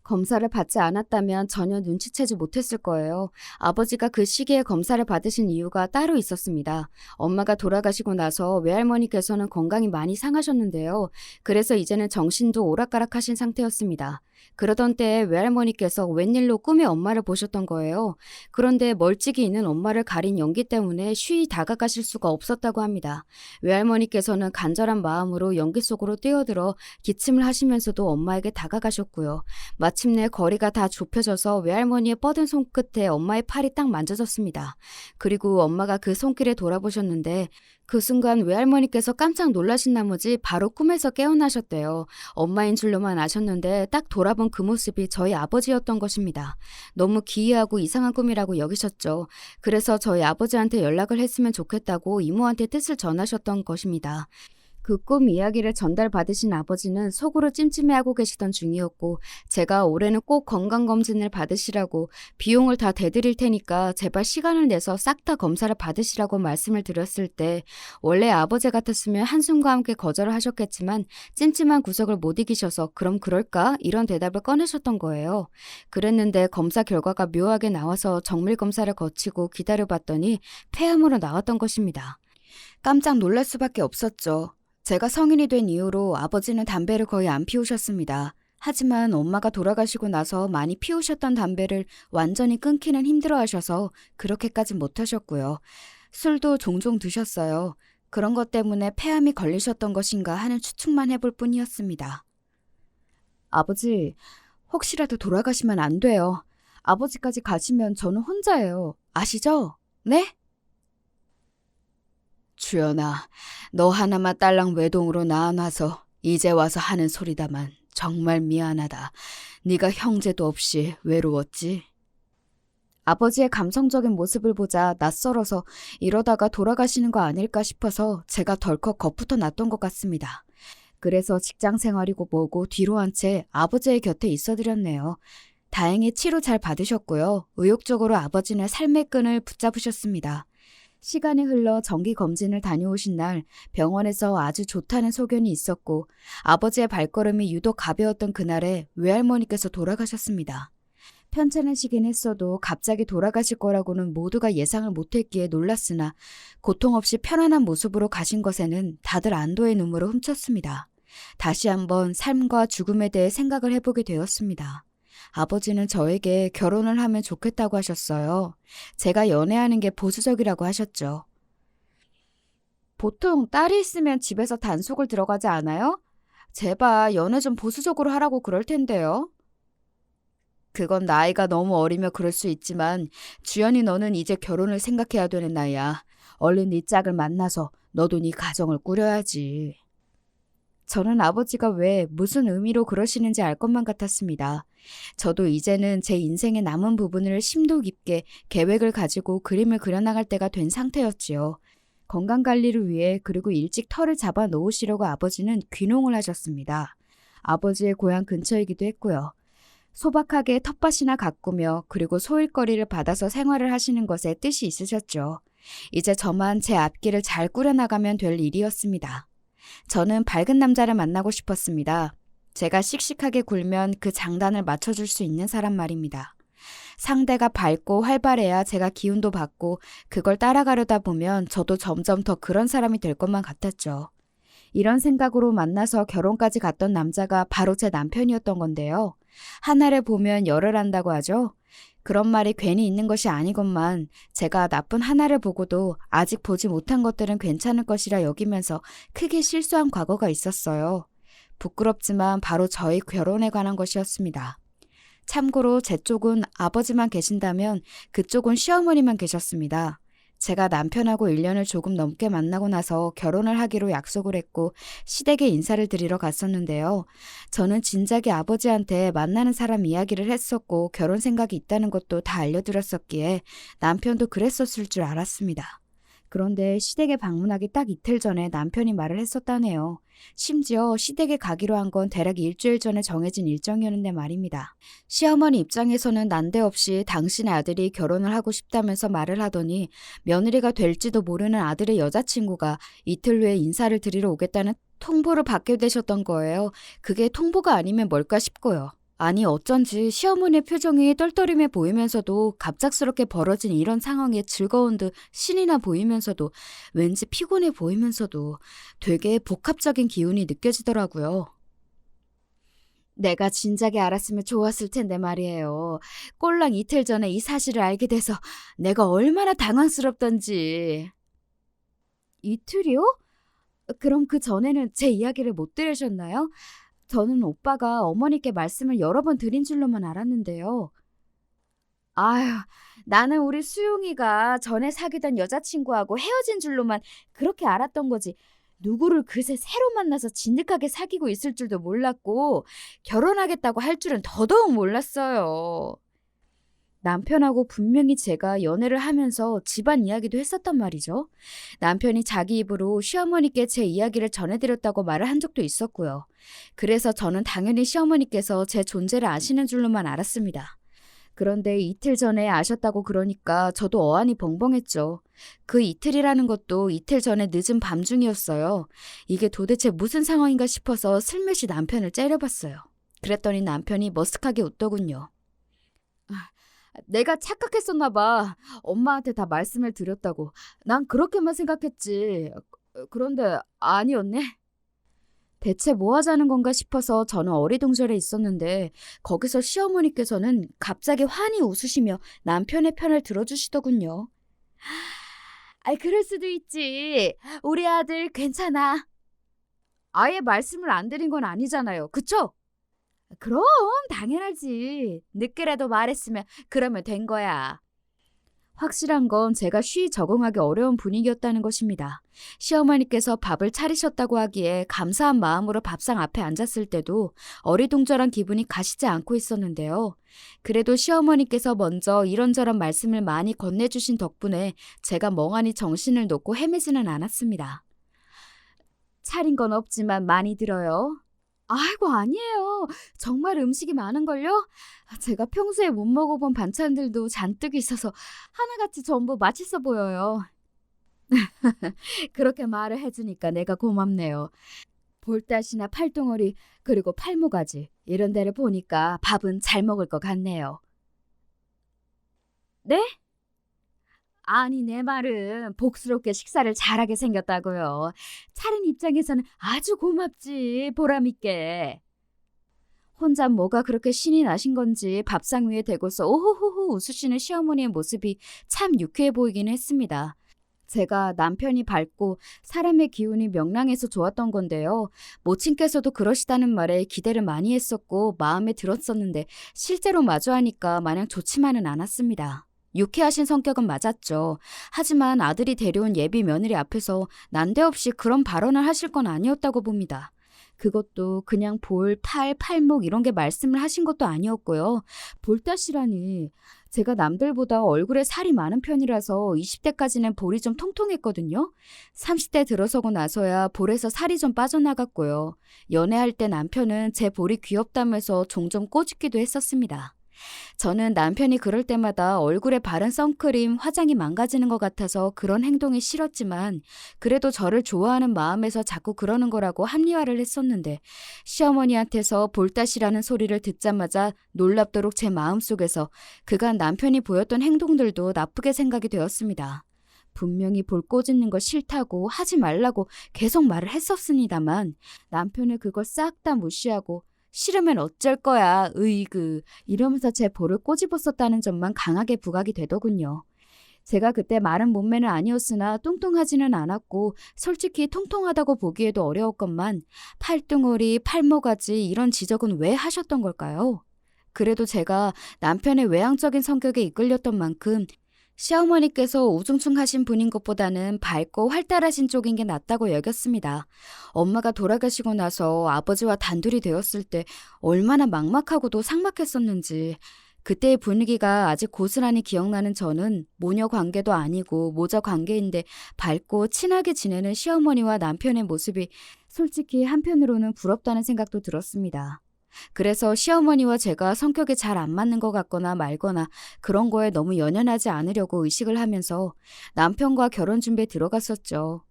S1: 검사를 받지 않았다면 전혀 눈치채지 못했을 거예요. 아버지가 그 시기에 검사를 받으신 이유가 따로 있었습니다. 엄마가 돌아가시고 나서 외할머니께서는 건강이 많이 상하셨는데요. 그래서 이제는 정신도 오락가락하신 상태였습니다. 그러던 때에 외할머니께서 웬일로 꿈에 엄마를 보셨던 거예요. 그런데 멀찍이 있는 엄마를 가린 연기 때문에 쉬이 다가가실 수가 없었다고 합니다. 외할머니께서는 간절한 마음으로 연기 속으로 뛰어들어 기침을 하시면서도 엄마에게 다가가셨고요. 마침내 거리가 다 좁혀져서 외할머니의 뻗은 손끝에 엄마의 팔이 딱 만져졌습니다. 그리고 엄마가 그 손길에 돌아보셨는데 그 순간 외할머니께서 깜짝 놀라신 나머지 바로 꿈에서 깨어나셨대요. 엄마인 줄로만 아셨는데 딱 돌아본 그 모습이 저희 아버지였던 것입니다. 너무 기이하고 이상한 꿈이라고 여기셨죠. 그래서 저희 아버지한테 연락을 했으면 좋겠다고 이모한테 뜻을 전하셨던 것입니다. 그 꿈 이야기를 전달받으신 아버지는 속으로 찜찜해하고 계시던 중이었고 제가 올해는 꼭 건강검진을 받으시라고 비용을 다 대드릴 테니까 제발 시간을 내서 싹 다 검사를 받으시라고 말씀을 드렸을 때 원래 아버지 같았으면 한숨과 함께 거절을 하셨겠지만 찜찜한 구석을 못 이기셔서 그럼 그럴까? 이런 대답을 꺼내셨던 거예요. 그랬는데 검사 결과가 묘하게 나와서 정밀검사를 거치고 기다려봤더니 폐암으로 나왔던 것입니다. 깜짝 놀랄 수밖에 없었죠. 제가 성인이 된 이후로 아버지는 담배를 거의 안 피우셨습니다. 하지만 엄마가 돌아가시고 나서 많이 피우셨던 담배를 완전히 끊기는 힘들어하셔서 그렇게까지 못하셨고요. 술도 종종 드셨어요. 그런 것 때문에 폐암이 걸리셨던 것인가 하는 추측만 해볼 뿐이었습니다. 아버지, 혹시라도 돌아가시면 안 돼요. 아버지까지 가시면 저는 혼자예요. 아시죠? 네? 주연아, 너 하나만 딸랑 외동으로 낳아놔서 이제 와서 하는 소리다만 정말 미안하다. 네가 형제도 없이 외로웠지? 아버지의 감성적인 모습을 보자 낯설어서 이러다가 돌아가시는 거 아닐까 싶어서 제가 덜컥 겁부터 났던 것 같습니다. 그래서 직장 생활이고 뭐고 뒤로 한 채 아버지의 곁에 있어드렸네요. 다행히 치료 잘 받으셨고요. 의욕적으로 아버지는 삶의 끈을 붙잡으셨습니다. 시간이 흘러 정기 검진을 다녀오신 날 병원에서 아주 좋다는 소견이 있었고 아버지의 발걸음이 유독 가벼웠던 그날에 외할머니께서 돌아가셨습니다. 편찮으시긴 했어도 갑자기 돌아가실 거라고는 모두가 예상을 못했기에 놀랐으나 고통 없이 편안한 모습으로 가신 것에는 다들 안도의 눈물을 훔쳤습니다. 다시 한번 삶과 죽음에 대해 생각을 해보게 되었습니다. 아버지는 저에게 결혼을 하면 좋겠다고 하셨어요. 제가 연애하는 게 보수적이라고 하셨죠. 보통 딸이 있으면 집에서 단속을 들어가지 않아요? 제발 연애 좀 보수적으로 하라고 그럴 텐데요. 그건 나이가 너무 어리며 그럴 수 있지만 주연이 너는 이제 결혼을 생각해야 되는 나이야. 얼른 네 짝을 만나서 너도 네 가정을 꾸려야지. 저는 아버지가 왜 무슨 의미로 그러시는지 알 것만 같았습니다. 저도 이제는 제 인생의 남은 부분을 심도 깊게 계획을 가지고 그림을 그려나갈 때가 된 상태였지요. 건강관리를 위해 그리고 일찍 터를 잡아 놓으시려고 아버지는 귀농을 하셨습니다. 아버지의 고향 근처이기도 했고요. 소박하게 텃밭이나 가꾸며 그리고 소일거리를 받아서 생활을 하시는 것에 뜻이 있으셨죠. 이제 저만 제 앞길을 잘 꾸려나가면 될 일이었습니다. 저는 밝은 남자를 만나고 싶었습니다. 제가 씩씩하게 굴면 그 장단을 맞춰줄 수 있는 사람 말입니다. 상대가 밝고 활발해야 제가 기운도 받고 그걸 따라가려다 보면 저도 점점 더 그런 사람이 될 것만 같았죠. 이런 생각으로 만나서 결혼까지 갔던 남자가 바로 제 남편이었던 건데요. 하나를 보면 열을 안다고 하죠. 그런 말이 괜히 있는 것이 아니건만 제가 나쁜 하나를 보고도 아직 보지 못한 것들은 괜찮을 것이라 여기면서 크게 실수한 과거가 있었어요. 부끄럽지만 바로 저희 결혼에 관한 것이었습니다. 참고로 제 쪽은 아버지만 계신다면 그쪽은 시어머니만 계셨습니다. 제가 남편하고 1년을 조금 넘게 만나고 나서 결혼을 하기로 약속을 했고 시댁에 인사를 드리러 갔었는데요. 저는 진작에 아버지한테 만나는 사람 이야기를 했었고 결혼 생각이 있다는 것도 다 알려드렸었기에 남편도 그랬었을 줄 알았습니다. 그런데 시댁에 방문하기 딱 이틀 전에 남편이 말을 했었다네요. 심지어 시댁에 가기로 한 건 대략 일주일 전에 정해진 일정이었는데 말입니다. 시어머니 입장에서는 난데없이 당신의 아들이 결혼을 하고 싶다면서 말을 하더니 며느리가 될지도 모르는 아들의 여자친구가 이틀 후에 인사를 드리러 오겠다는 통보를 받게 되셨던 거예요. 그게 통보가 아니면 뭘까 싶고요. 아니 어쩐지 시어머니의 표정이 떨떠름해 보이면서도 갑작스럽게 벌어진 이런 상황에 즐거운 듯 신이 나 보이면서도 왠지 피곤해 보이면서도 되게 복합적인 기운이 느껴지더라고요. 내가 진작에 알았으면 좋았을 텐데 말이에요. 꼴랑 이틀 전에 이 사실을 알게 돼서 내가 얼마나 당황스럽던지. 이틀이요? 그럼 그 전에는 제 이야기를 못 들으셨나요? 저는 오빠가 어머니께 말씀을 여러 번 드린 줄로만 알았는데요. 아휴, 나는 우리 수용이가 전에 사귀던 여자친구하고 헤어진 줄로만 그렇게 알았던 거지. 누구를 그새 새로 만나서 진득하게 사귀고 있을 줄도 몰랐고 결혼하겠다고 할 줄은 더더욱 몰랐어요. 남편하고 분명히 제가 연애를 하면서 집안 이야기도 했었단 말이죠. 남편이 자기 입으로 시어머니께 제 이야기를 전해드렸다고 말을 한 적도 있었고요. 그래서 저는 당연히 시어머니께서 제 존재를 아시는 줄로만 알았습니다. 그런데 이틀 전에 아셨다고 그러니까 저도 어안이 벙벙했죠. 그 이틀이라는 것도 이틀 전에 늦은 밤중이었어요. 이게 도대체 무슨 상황인가 싶어서 슬며시 남편을 째려봤어요. 그랬더니 남편이 머쓱하게 웃더군요. 내가 착각했었나 봐. 엄마한테 다 말씀을 드렸다고. 난 그렇게만 생각했지. 그런데 아니었네. 대체 뭐 하자는 건가 싶어서 저는 어리둥절해 있었는데 거기서 시어머니께서는 갑자기 환히 웃으시며 남편의 편을 들어주시더군요. 아이, 그럴 수도 있지. 우리 아들 괜찮아. 아예 말씀을 안 드린 건 아니잖아요. 그쵸? 그럼 당연하지. 늦게라도 말했으면 그러면 된 거야. 확실한 건 제가 쉬이 적응하기 어려운 분위기였다는 것입니다. 시어머니께서 밥을 차리셨다고 하기에 감사한 마음으로 밥상 앞에 앉았을 때도 어리둥절한 기분이 가시지 않고 있었는데요. 그래도 시어머니께서 먼저 이런저런 말씀을 많이 건네주신 덕분에 제가 멍하니 정신을 놓고 헤매지는 않았습니다. 차린 건 없지만 많이 들어요. 아이고, 아니에요. 정말 음식이 많은걸요? 제가 평소에 못 먹어본 반찬들도 잔뜩 있어서 하나같이 전부 맛있어 보여요. 그렇게 말을 해주니까 내가 고맙네요. 볼따시나 팔뚱어리 그리고 팔모가지 이런 데를 보니까 밥은 잘 먹을 것 같네요. 네? 아니, 내 말은 복스럽게 식사를 잘하게 생겼다고요. 차린 입장에서는 아주 고맙지, 보람있게. 혼자 뭐가 그렇게 신이 나신 건지 밥상 위에 대고서 오호호호 웃으시는 시어머니의 모습이 참 유쾌해 보이긴 했습니다. 제가 남편이 밝고 사람의 기운이 명랑해서 좋았던 건데요. 모친께서도 그러시다는 말에 기대를 많이 했었고 마음에 들었었는데 실제로 마주하니까 마냥 좋지만은 않았습니다. 유쾌하신 성격은 맞았죠. 하지만 아들이 데려온 예비 며느리 앞에서 난데없이 그런 발언을 하실 건 아니었다고 봅니다. 그것도 그냥 볼, 팔, 팔목 이런 게 말씀을 하신 것도 아니었고요. 볼따시라니. 제가 남들보다 얼굴에 살이 많은 편이라서 20대까지는 볼이 좀 통통했거든요. 30대 들어서고 나서야 볼에서 살이 좀 빠져나갔고요. 연애할 때 남편은 제 볼이 귀엽다면서 종종 꼬집기도 했었습니다. 저는 남편이 그럴 때마다 얼굴에 바른 선크림, 화장이 망가지는 것 같아서 그런 행동이 싫었지만 그래도 저를 좋아하는 마음에서 자꾸 그러는 거라고 합리화를 했었는데 시어머니한테서 볼따시라는 소리를 듣자마자 놀랍도록 제 마음속에서 그간 남편이 보였던 행동들도 나쁘게 생각이 되었습니다. 분명히 볼 꼬집는 거 싫다고 하지 말라고 계속 말을 했었습니다만 남편은 그걸 싹 다 무시하고 싫으면 어쩔 거야, 으이그 이러면서 제 볼을 꼬집었었다는 점만 강하게 부각이 되더군요. 제가 그때 마른 몸매는 아니었으나 뚱뚱하지는 않았고 솔직히 통통하다고 보기에도 어려웠건만 팔뚱어리, 팔모가지 이런 지적은 왜 하셨던 걸까요? 그래도 제가 남편의 외향적인 성격에 이끌렸던 만큼 시어머니께서 우중충하신 분인 것보다는 밝고 활달하신 쪽인 게 낫다고 여겼습니다. 엄마가 돌아가시고 나서 아버지와 단둘이 되었을 때 얼마나 막막하고도 삭막했었는지 그때의 분위기가 아직 고스란히 기억나는 저는 모녀 관계도 아니고 모자 관계인데 밝고 친하게 지내는 시어머니와 남편의 모습이 솔직히 한편으로는 부럽다는 생각도 들었습니다. 그래서 시어머니와 제가 성격이 잘 안 맞는 것 같거나 말거나 그런 거에 너무 연연하지 않으려고 의식을 하면서 남편과 결혼 준비에 들어갔었죠.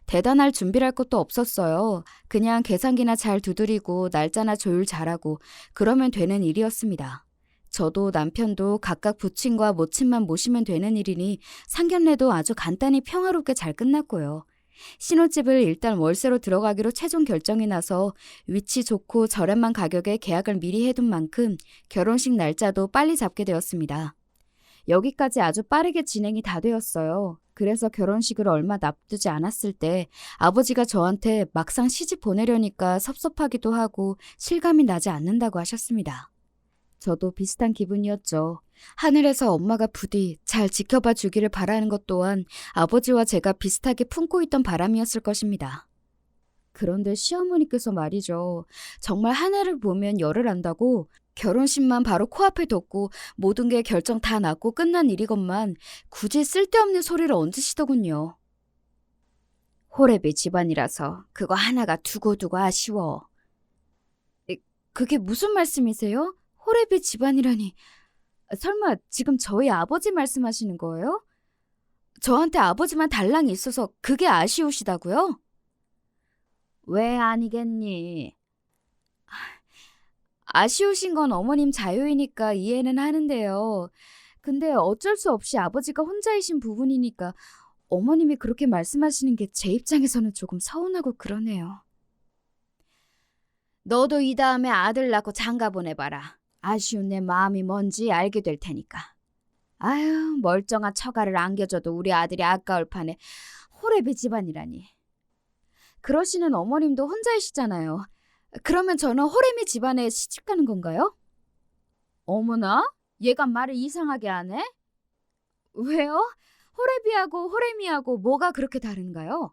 S1: 대단할 준비할 것도 없었어요. 그냥 계산기나 잘 두드리고 날짜나 조율 잘하고 그러면 되는 일이었습니다. 저도 남편도 각각 부친과 모친만 모시면 되는 일이니 상견례도 아주 간단히 평화롭게 잘 끝났고요. 신혼집을 일단 월세로 들어가기로 최종 결정이 나서 위치 좋고 저렴한 가격에 계약을 미리 해둔 만큼 결혼식 날짜도 빨리 잡게 되었습니다. 여기까지 아주 빠르게 진행이 다 되었어요. 그래서 결혼식을 얼마 앞두지 않았을 때 아버지가 저한테 막상 시집 보내려니까 섭섭하기도 하고 실감이 나지 않는다고 하셨습니다. 저도 비슷한 기분이었죠. 하늘에서 엄마가 부디 잘 지켜봐 주기를 바라는 것 또한 아버지와 제가 비슷하게 품고 있던 바람이었을 것입니다. 그런데 시어머니께서 말이죠. 정말 하늘을 보면 열을 안다고 결혼식만 바로 코앞에 뒀고 모든 게 결정 다 났고 끝난 일이건만 굳이 쓸데없는 소리를 얹으시더군요. 호래비 집안이라서 그거 하나가 두고두고 아쉬워. 그게 무슨 말씀이세요? 호래비 집안이라니. 설마 지금 저희 아버지 말씀하시는 거예요? 저한테 아버지만 달랑이 있어서 그게 아쉬우시다고요? 왜 아니겠니? 아쉬우신 건 어머님 자유이니까 이해는 하는데요. 근데 어쩔 수 없이 아버지가 혼자이신 부분이니까 어머님이 그렇게 말씀하시는 게 제 입장에서는 조금 서운하고 그러네요. 너도 이 다음에 아들 낳고 장가 보내봐라. 아쉬운 내 마음이 뭔지 알게 될 테니까. 아유, 멀쩡한 처가를 안겨줘도 우리 아들이 아까울 판에 호래비 집안이라니. 그러시는 어머님도 혼자이시잖아요. 그러면 저는 호래미 집안에 시집 가는 건가요? 어머나, 얘가 말을 이상하게 하네? 왜요? 호래비하고 호래미하고 뭐가 그렇게 다른가요?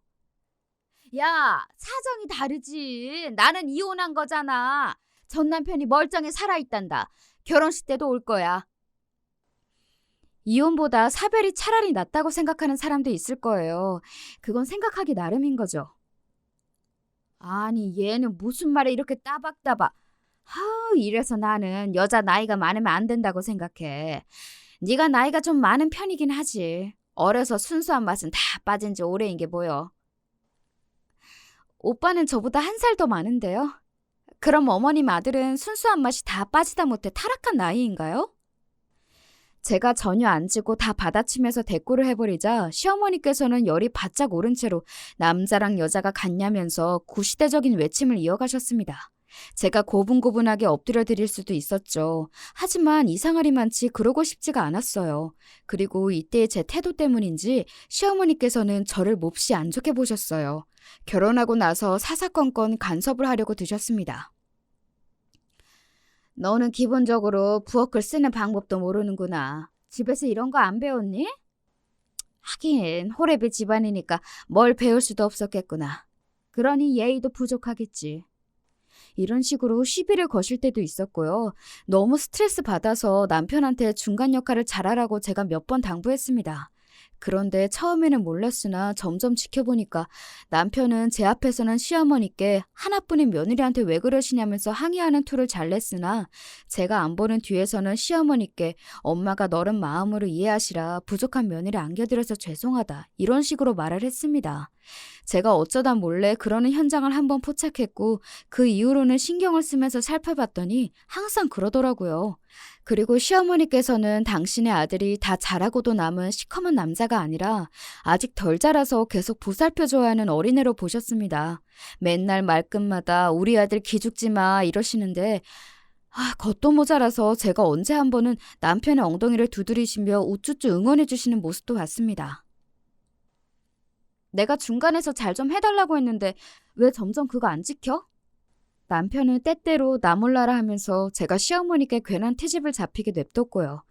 S1: 야, 사정이 다르지. 나는 이혼한 거잖아. 전 남편이 멀쩡히 살아있단다. 결혼식 때도 올 거야. 이혼보다 사별이 차라리 낫다고 생각하는 사람도 있을 거예요. 그건 생각하기 나름인 거죠. 아니, 얘는 무슨 말에 이렇게 따박따박. 이래서 나는 여자 나이가 많으면 안 된다고 생각해. 네가 나이가 좀 많은 편이긴 하지. 어려서 순수한 맛은 다 빠진 지 오래인 게 보여. 오빠는 저보다 1살 더 많은데요. 그럼 어머님 아들은 순수한 맛이 다 빠지다 못해 타락한 나이인가요? 제가 전혀 안 지고 다 받아치면서 대꾸를 해버리자 시어머니께서는 열이 바짝 오른 채로 남자랑 여자가 같냐면서 구시대적인 외침을 이어가셨습니다. 제가 고분고분하게 엎드려 드릴 수도 있었죠. 하지만 이상하리만치 그러고 싶지가 않았어요. 그리고 이때의 제 태도 때문인지 시어머니께서는 저를 몹시 안 좋게 보셨어요. 결혼하고 나서 사사건건 간섭을 하려고 드셨습니다. 너는 기본적으로 부엌을 쓰는 방법도 모르는구나. 집에서 이런 거 안 배웠니? 하긴 호래비 집안이니까 뭘 배울 수도 없었겠구나. 그러니 예의도 부족하겠지. 이런 식으로 시비를 거실 때도 있었고요. 너무 스트레스 받아서 남편한테 중간 역할을 잘하라고 제가 몇 번 당부했습니다. 그런데 처음에는 몰랐으나 점점 지켜보니까 남편은 제 앞에서는 시어머니께 하나뿐인 며느리한테 왜 그러시냐면서 항의하는 투를 잘 냈으나 제가 안 보는 뒤에서는 시어머니께 엄마가 너른 마음으로 이해하시라 부족한 며느리 안겨드려서 죄송하다 이런 식으로 말을 했습니다. 제가 어쩌다 몰래 그러는 현장을 한번 포착했고 그 이후로는 신경을 쓰면서 살펴봤더니 항상 그러더라고요. 그리고 시어머니께서는 당신의 아들이 다 자라고도 남은 시커먼 남자가 아니라 아직 덜 자라서 계속 보살펴줘야 하는 어린애로 보셨습니다. 맨날 말끝마다 우리 아들 기죽지 마 이러시는데 겉도 모자라서 제가 언제 한 번은 남편의 엉덩이를 두드리시며 우쭈쭈 응원해 주시는 모습도 봤습니다. 내가 중간에서 잘 좀 해달라고 했는데 왜 점점 그거 안 지켜? 남편은 때때로 나 몰라라 하면서 제가 시어머니께 괜한 트집을 잡히게 냅뒀고요.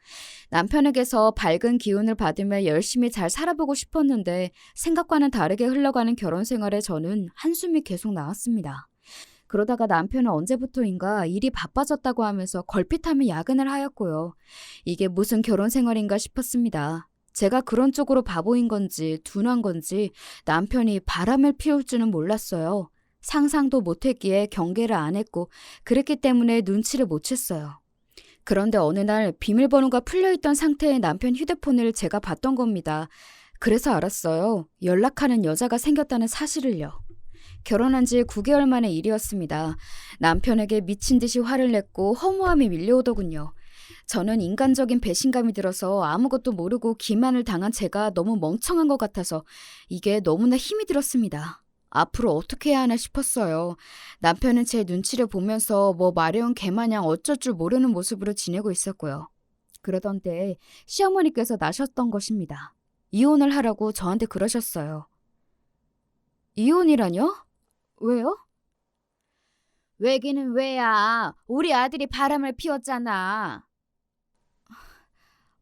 S1: 남편에게서 밝은 기운을 받으며 열심히 잘 살아보고 싶었는데 생각과는 다르게 흘러가는 결혼 생활에 저는 한숨이 계속 나왔습니다. 그러다가 남편은 언제부터인가 일이 바빠졌다고 하면서 걸핏하면 야근을 하였고요. 이게 무슨 결혼 생활인가 싶었습니다. 제가 그런 쪽으로 바보인 건지 둔한 건지 남편이 바람을 피울 줄은 몰랐어요. 상상도 못했기에 경계를 안 했고 그랬기 때문에 눈치를 못 챘어요. 그런데 어느 날 비밀번호가 풀려있던 상태의 남편 휴대폰을 제가 봤던 겁니다. 그래서 알았어요. 연락하는 여자가 생겼다는 사실을요. 결혼한 지 9개월 만의 일이었습니다. 남편에게 미친 듯이 화를 냈고 허무함이 밀려오더군요. 저는 인간적인 배신감이 들어서 아무것도 모르고 기만을 당한 제가 너무 멍청한 것 같아서 이게 너무나 힘이 들었습니다. 앞으로 어떻게 해야 하나 싶었어요. 남편은 제 눈치를 보면서 뭐 마려운 개마냥 어쩔 줄 모르는 모습으로 지내고 있었고요. 그러던 때에 시어머니께서 나셨던 것입니다. 이혼을 하라고 저한테 그러셨어요. 이혼이라뇨? 왜요? 왜기는 왜야. 우리 아들이 바람을 피웠잖아.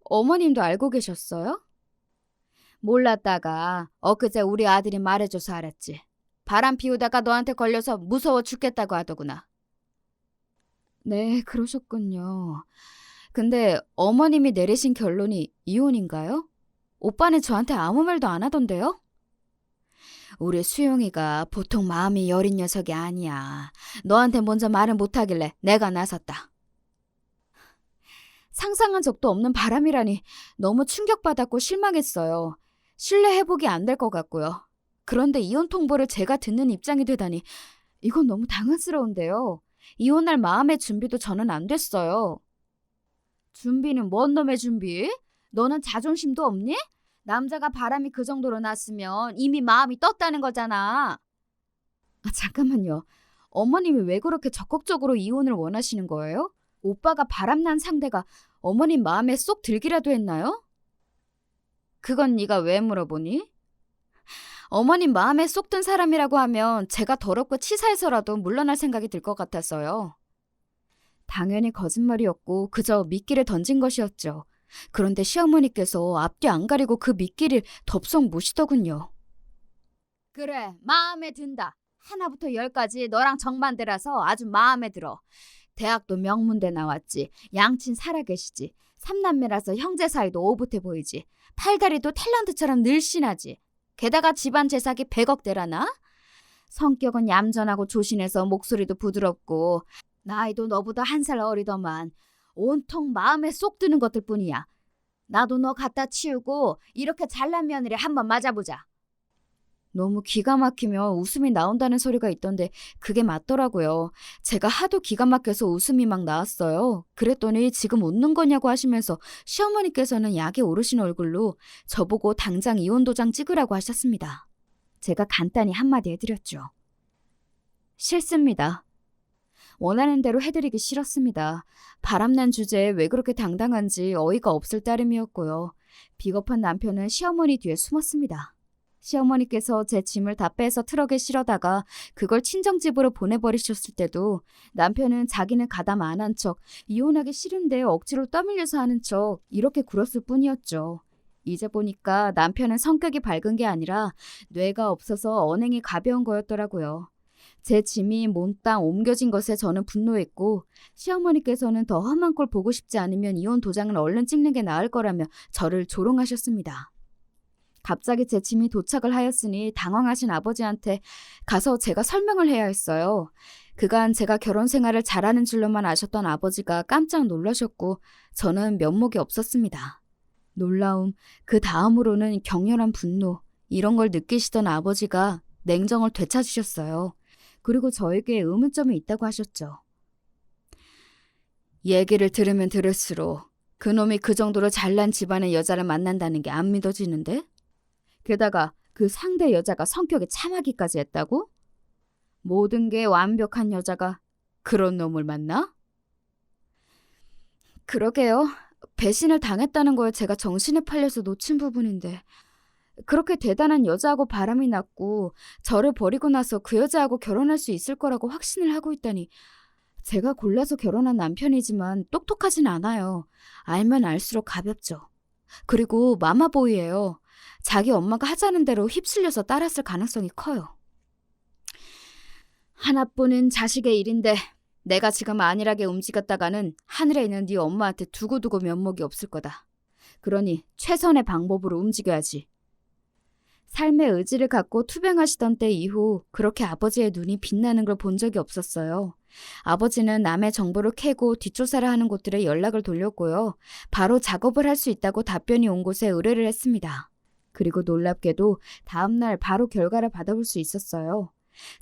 S1: 어머님도 알고 계셨어요? 몰랐다가 엊그제 우리 아들이 말해줘서 알았지. 바람 피우다가 너한테 걸려서 무서워 죽겠다고 하더구나. 네, 그러셨군요. 근데 어머님이 내리신 결론이 이혼인가요? 오빠는 저한테 아무 말도 안 하던데요? 우리 수용이가 보통 마음이 여린 녀석이 아니야. 너한테 먼저 말을 못하길래 내가 나섰다. 상상한 적도 없는 바람이라니 너무 충격받았고 실망했어요. 신뢰 회복이 안 될 것 같고요. 그런데 이혼 통보를 제가 듣는 입장이 되다니 이건 너무 당황스러운데요. 이혼할 마음의 준비도 저는 안 됐어요. 준비는 뭔 놈의 준비? 너는 자존심도 없니? 남자가 바람이 그 정도로 났으면 이미 마음이 떴다는 거잖아. 잠깐만요. 어머님이 왜 그렇게 적극적으로 이혼을 원하시는 거예요? 오빠가 바람난 상대가 어머님 마음에 쏙 들기라도 했나요? 그건 네가 왜 물어보니? 어머님 마음에 쏙 든 사람이라고 하면 제가 더럽고 치사해서라도 물러날 생각이 들 것 같았어요. 당연히 거짓말이었고 그저 미끼를 던진 것이었죠. 그런데 시어머니께서 앞뒤 안 가리고 그 미끼를 덥석 무시더군요. 그래, 마음에 든다. 하나부터 열까지 너랑 정반대라서 아주 마음에 들어. 대학도 명문대 나왔지. 양친 살아계시지. 삼남매라서 형제 사이도 오붓해 보이지. 팔다리도 탤런트처럼 늘씬하지. 게다가 집안 재산이 100억대라나? 성격은 얌전하고 조신해서 목소리도 부드럽고 나이도 너보다 1살 어리더만 온통 마음에 쏙 드는 것들 뿐이야. 나도 너 갖다 치우고 이렇게 잘난 며느리 한번 맞아보자. 너무 기가 막히며 웃음이 나온다는 소리가 있던데 그게 맞더라고요. 제가 하도 기가 막혀서 웃음이 막 나왔어요. 그랬더니 지금 웃는 거냐고 하시면서 시어머니께서는 약이 오르신 얼굴로 저보고 당장 이혼 도장 찍으라고 하셨습니다. 제가 간단히 한마디 해드렸죠. 싫습니다. 원하는 대로 해드리기 싫었습니다. 바람난 주제에 왜 그렇게 당당한지 어이가 없을 따름이었고요. 비겁한 남편은 시어머니 뒤에 숨었습니다. 시어머니께서 제 짐을 다 빼서 트럭에 실어다가 그걸 친정집으로 보내버리셨을 때도 남편은 자기는 가담 안 한 척, 이혼하기 싫은데 억지로 떠밀려서 하는 척 이렇게 굴었을 뿐이었죠. 이제 보니까 남편은 성격이 밝은 게 아니라 뇌가 없어서 언행이 가벼운 거였더라고요. 제 짐이 몽땅 옮겨진 것에 저는 분노했고 시어머니께서는 더 험한 꼴 보고 싶지 않으면 이혼 도장을 얼른 찍는 게 나을 거라며 저를 조롱하셨습니다. 갑자기 제 짐이 도착을 하였으니 당황하신 아버지한테 가서 제가 설명을 해야 했어요. 그간 제가 결혼 생활을 잘하는 줄로만 아셨던 아버지가 깜짝 놀라셨고 저는 면목이 없었습니다. 놀라움, 그 다음으로는 격렬한 분노, 이런 걸 느끼시던 아버지가 냉정을 되찾으셨어요. 그리고 저에게 의문점이 있다고 하셨죠. 얘기를 들으면 들을수록 그놈이 그 정도로 잘난 집안의 여자를 만난다는 게 안 믿어지는데? 게다가 그 상대 여자가 성격이 참하기까지 했다고? 모든 게 완벽한 여자가 그런 놈을 만나? 그러게요. 배신을 당했다는 거에 제가 정신에 팔려서 놓친 부분인데 그렇게 대단한 여자하고 바람이 났고 저를 버리고 나서 그 여자하고 결혼할 수 있을 거라고 확신을 하고 있다니 제가 골라서 결혼한 남편이지만 똑똑하진 않아요. 알면 알수록 가볍죠. 그리고 마마보이예요. 자기 엄마가 하자는 대로 휩쓸려서 따랐을 가능성이 커요. 하나뿐인 자식의 일인데 내가 지금 안일하게 움직였다가는 하늘에 있는 네 엄마한테 두고두고 면목이 없을 거다. 그러니 최선의 방법으로 움직여야지. 삶의 의지를 갖고 투병하시던 때 이후 그렇게 아버지의 눈이 빛나는 걸 본 적이 없었어요. 아버지는 남의 정보를 캐고 뒷조사를 하는 곳들에 연락을 돌렸고요. 바로 작업을 할 수 있다고 답변이 온 곳에 의뢰를 했습니다. 그리고 놀랍게도 다음날 바로 결과를 받아볼 수 있었어요.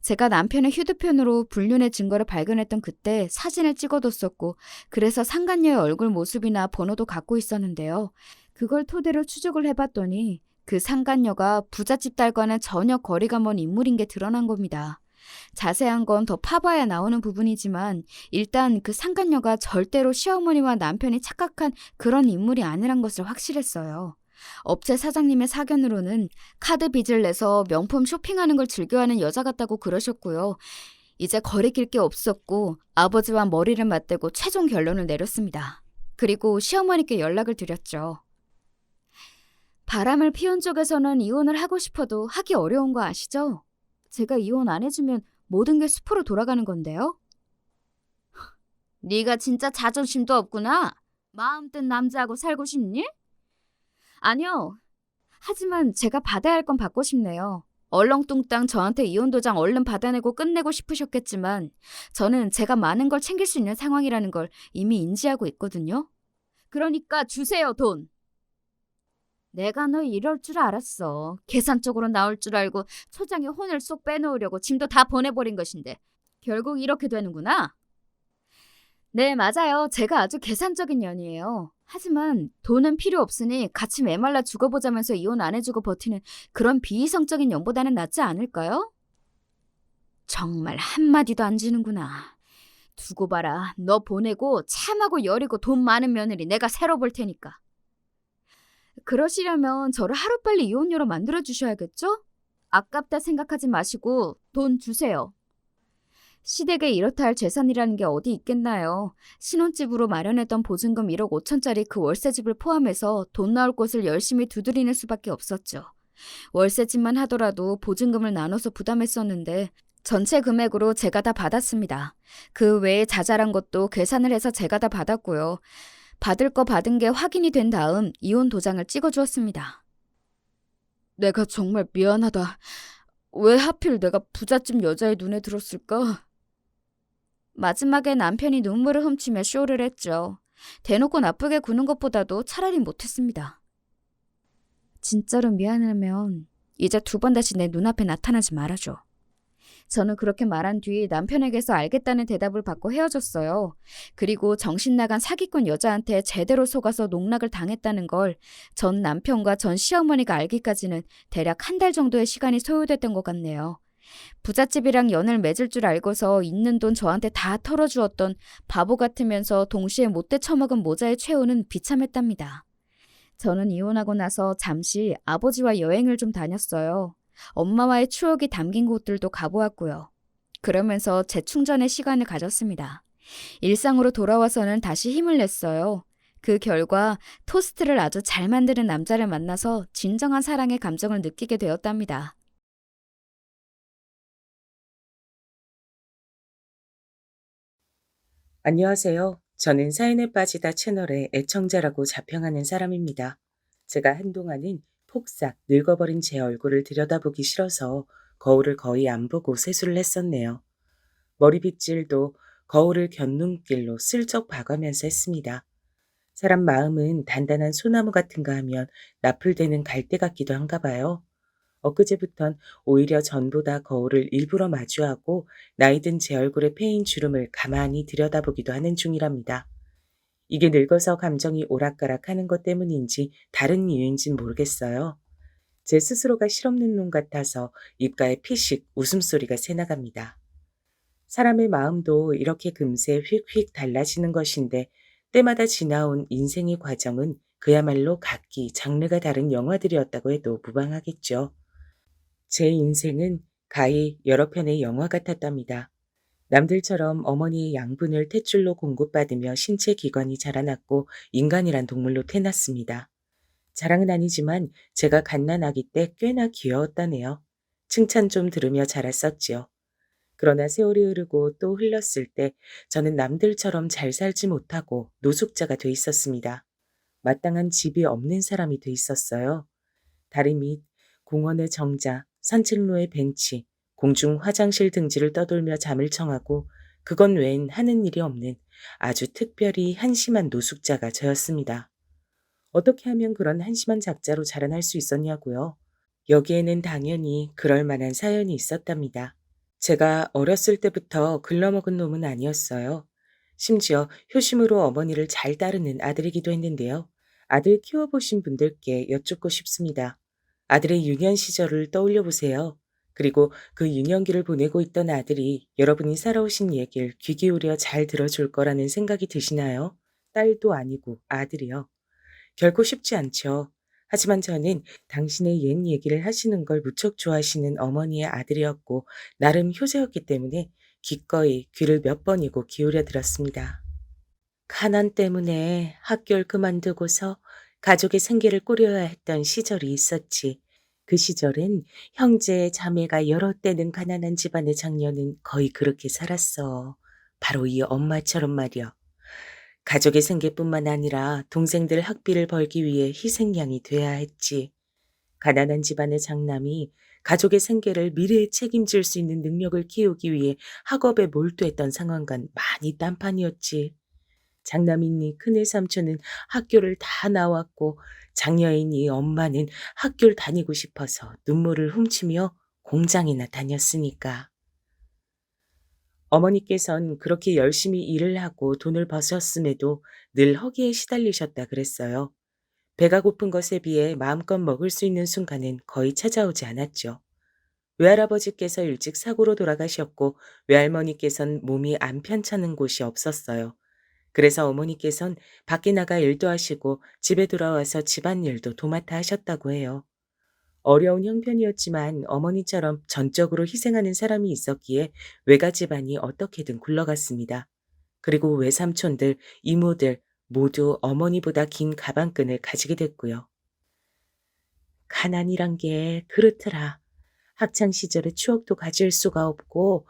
S1: 제가 남편의 휴대폰으로 불륜의 증거를 발견했던 그때 사진을 찍어뒀었고 그래서 상간녀의 얼굴 모습이나 번호도 갖고 있었는데요. 그걸 토대로 추적을 해봤더니 그 상간녀가 부잣집 딸과는 전혀 거리가 먼 인물인 게 드러난 겁니다. 자세한 건 더 파봐야 나오는 부분이지만 일단 그 상간녀가 절대로 시어머니와 남편이 착각한 그런 인물이 아니란 것을 확실했어요. 업체 사장님의 사견으로는 카드 빚을 내서 명품 쇼핑하는 걸 즐겨하는 여자 같다고 그러셨고요. 이제 거리낄 게 없었고 아버지와 머리를 맞대고 최종 결론을 내렸습니다. 그리고 시어머니께 연락을 드렸죠. 바람을 피운 쪽에서는 이혼을 하고 싶어도 하기 어려운 거 아시죠? 제가 이혼 안 해주면 모든 게 숲으로 돌아가는 건데요. 네가 진짜 자존심도 없구나. 마음 뜬 남자하고 살고 싶니? 아니요. 하지만 제가 받아야 할 건 받고 싶네요. 얼렁뚱땅 저한테 이혼 도장 얼른 받아내고 끝내고 싶으셨겠지만 저는 제가 많은 걸 챙길 수 있는 상황이라는 걸 이미 인지하고 있거든요. 그러니까 주세요, 돈. 내가 너 이럴 줄 알았어. 계산적으로 나올 줄 알고 초장에 혼을 쏙 빼놓으려고 짐도 다 보내버린 것인데 결국 이렇게 되는구나. 네, 맞아요. 제가 아주 계산적인 년이에요. 하지만 돈은 필요 없으니 같이 메말라 죽어보자면서 이혼 안 해주고 버티는 그런 비이성적인 년보다는 낫지 않을까요? 정말 한마디도 안 지는구나. 두고 봐라. 너 보내고 참하고 여리고 돈 많은 며느리 내가 새로 볼 테니까. 그러시려면 저를 하루빨리 이혼녀로 만들어주셔야겠죠? 아깝다 생각하지 마시고 돈 주세요. 시댁에 이렇다 할 재산이라는 게 어디 있겠나요? 신혼집으로 마련했던 보증금 1억 5천짜리 그 월세집을 포함해서 돈 나올 곳을 열심히 두드리는 수밖에 없었죠. 월세집만 하더라도 보증금을 나눠서 부담했었는데 전체 금액으로 제가 다 받았습니다. 그 외에 자잘한 것도 계산을 해서 제가 다 받았고요. 받을 거 받은 게 확인이 된 다음 이혼 도장을 찍어주었습니다. 내가 정말 미안하다. 왜 하필 내가 부잣집 여자의 눈에 들었을까? 마지막에 남편이 눈물을 훔치며 쇼를 했죠. 대놓고 나쁘게 구는 것보다도 차라리 못했습니다. 진짜로 미안하면 이제 두 번 다시 내 눈앞에 나타나지 말아줘. 저는 그렇게 말한 뒤 남편에게서 알겠다는 대답을 받고 헤어졌어요. 그리고 정신 나간 사기꾼 여자한테 제대로 속아서 농락을 당했다는 걸 전 남편과 전 시어머니가 알기까지는 대략 한 달 정도의 시간이 소요됐던 것 같네요. 부잣집이랑 연을 맺을 줄 알고서 있는 돈 저한테 다 털어주었던 바보 같으면서 동시에 못돼 처먹은 모자의 최후는 비참했답니다. 저는 이혼하고 나서 잠시 아버지와 여행을 좀 다녔어요. 엄마와의 추억이 담긴 곳들도 가보았고요. 그러면서 재충전의 시간을 가졌습니다. 일상으로 돌아와서는 다시 힘을 냈어요. 그 결과 토스트를 아주 잘 만드는 남자를 만나서 진정한 사랑의 감정을 느끼게 되었답니다.
S2: 안녕하세요. 저는 사연에 빠지다 채널의 애청자라고 자평하는 사람입니다. 제가 한동안은 폭삭 늙어버린 제 얼굴을 들여다보기 싫어서 거울을 거의 안 보고 세수를 했었네요. 머리빗질도 거울을 곁눈길로 슬쩍 봐가면서 했습니다. 사람 마음은 단단한 소나무 같은가 하면 나풀대는 갈대 같기도 한가 봐요. 엊그제부턴 오히려 전보다 거울을 일부러 마주하고 나이든 제 얼굴에 패인 주름을 가만히 들여다보기도 하는 중이랍니다. 이게 늙어서 감정이 오락가락하는 것 때문인지 다른 이유인진 모르겠어요. 제 스스로가 실없는 놈 같아서 입가에 피식 웃음소리가 새나갑니다. 사람의 마음도 이렇게 금세 휙휙 달라지는 것인데 때마다 지나온 인생의 과정은 그야말로 각기 장르가 다른 영화들이었다고 해도 무방하겠죠. 제 인생은 가히 여러 편의 영화 같았답니다. 남들처럼 어머니의 양분을 탯줄로 공급받으며 신체 기관이 자라났고 인간이란 동물로 태어났습니다. 자랑은 아니지만 제가 갓난아기 때 꽤나 귀여웠다네요. 칭찬 좀 들으며 자랐었지요. 그러나 세월이 흐르고 또 흘렀을 때 저는 남들처럼 잘 살지 못하고 노숙자가 돼 있었습니다. 마땅한 집이 없는 사람이 돼 있었어요. 다리 밑, 공원의 정자, 산책로의 벤치, 공중 화장실 등지를 떠돌며 잠을 청하고 그건 외엔 하는 일이 없는 아주 특별히 한심한 노숙자가 저였습니다. 어떻게 하면 그런 한심한 작자로 자라날 수 있었냐고요? 여기에는 당연히 그럴 만한 사연이 있었답니다. 제가 어렸을 때부터 글러먹은 놈은 아니었어요. 심지어 효심으로 어머니를 잘 따르는 아들이기도 했는데요. 아들 키워보신 분들께 여쭙고 싶습니다. 아들의 유년 시절을 떠올려 보세요. 그리고 그 유년기를 보내고 있던 아들이 여러분이 살아오신 얘기를 귀 기울여 잘 들어줄 거라는 생각이 드시나요? 딸도 아니고 아들이요. 결코 쉽지 않죠. 하지만 저는 당신의 옛 얘기를 하시는 걸 무척 좋아하시는 어머니의 아들이었고 나름 효자였기 때문에 기꺼이 귀를 몇 번이고 기울여 들었습니다. 가난 때문에 학교를 그만두고서 가족의 생계를 꾸려야 했던 시절이 있었지. 그 시절엔 형제, 자매가 여러 때는 가난한 집안의 장녀는 거의 그렇게 살았어. 바로 이 엄마처럼 말이야. 가족의 생계뿐만 아니라 동생들 학비를 벌기 위해 희생양이 돼야 했지. 가난한 집안의 장남이 가족의 생계를 미래에 책임질 수 있는 능력을 키우기 위해 학업에 몰두했던 상황과는 많이 딴판이었지. 장남이니 큰애 삼촌은 학교를 다 나왔고 장녀이니 엄마는 학교를 다니고 싶어서 눈물을 훔치며 공장이나 다녔으니까. 어머니께선 그렇게 열심히 일을 하고 돈을 버셨음에도 늘 허기에 시달리셨다 그랬어요. 배가 고픈 것에 비해 마음껏 먹을 수 있는 순간은 거의 찾아오지 않았죠. 외할아버지께서 일찍 사고로 돌아가셨고 외할머니께선 몸이 안 편찮은 곳이 없었어요. 그래서 어머니께선 밖에 나가 일도 하시고 집에 돌아와서 집안일도 도맡아 하셨다고 해요. 어려운 형편이었지만 어머니처럼 전적으로 희생하는 사람이 있었기에 외가 집안이 어떻게든 굴러갔습니다. 그리고 외삼촌들, 이모들 모두 어머니보다 긴 가방끈을 가지게 됐고요. 가난이란 게 그렇더라. 학창 시절의 추억도 가질 수가 없고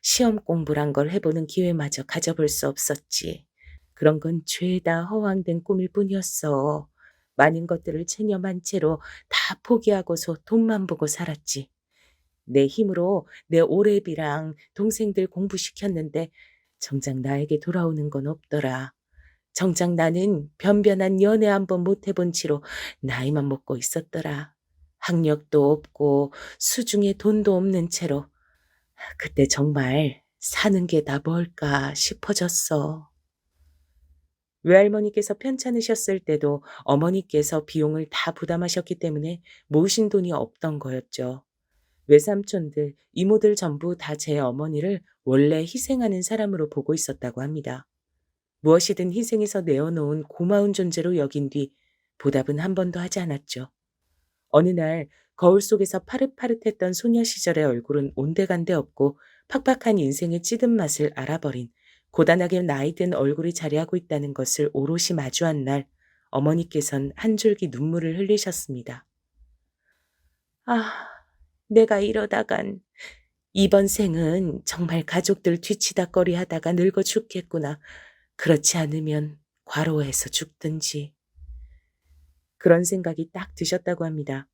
S2: 시험 공부란 걸 해보는 기회마저 가져볼 수 없었지. 그런 건 죄다 허황된 꿈일 뿐이었어. 많은 것들을 체념한 채로 다 포기하고서 돈만 보고 살았지. 내 힘으로 내 오래비랑 동생들 공부시켰는데 정작 나에게 돌아오는 건 없더라. 정작 나는 변변한 연애 한번 못 해본 채로 나이만 먹고 있었더라. 학력도 없고 수중에 돈도 없는 채로 그때 정말 사는 게 다 뭘까 싶어졌어. 외할머니께서 편찮으셨을 때도 어머니께서 비용을 다 부담하셨기 때문에 모으신 돈이 없던 거였죠. 외삼촌들, 이모들 전부 다 제 어머니를 원래 희생하는 사람으로 보고 있었다고 합니다. 무엇이든 희생해서 내어놓은 고마운 존재로 여긴 뒤 보답은 한 번도 하지 않았죠. 어느 날 거울 속에서 파릇파릇했던 소녀 시절의 얼굴은 온데간데 없고 팍팍한 인생의 찌든 맛을 알아버린 고단하게 나이든 얼굴이 자리하고 있다는 것을 오롯이 마주한 날 어머니께선 한 줄기 눈물을 흘리셨습니다. 아, 내가 이러다간 이번 생은 정말 가족들 뒤치다꺼리 하다가 늙어 죽겠구나. 그렇지 않으면 과로해서 죽든지. 그런 생각이 딱 드셨다고 합니다.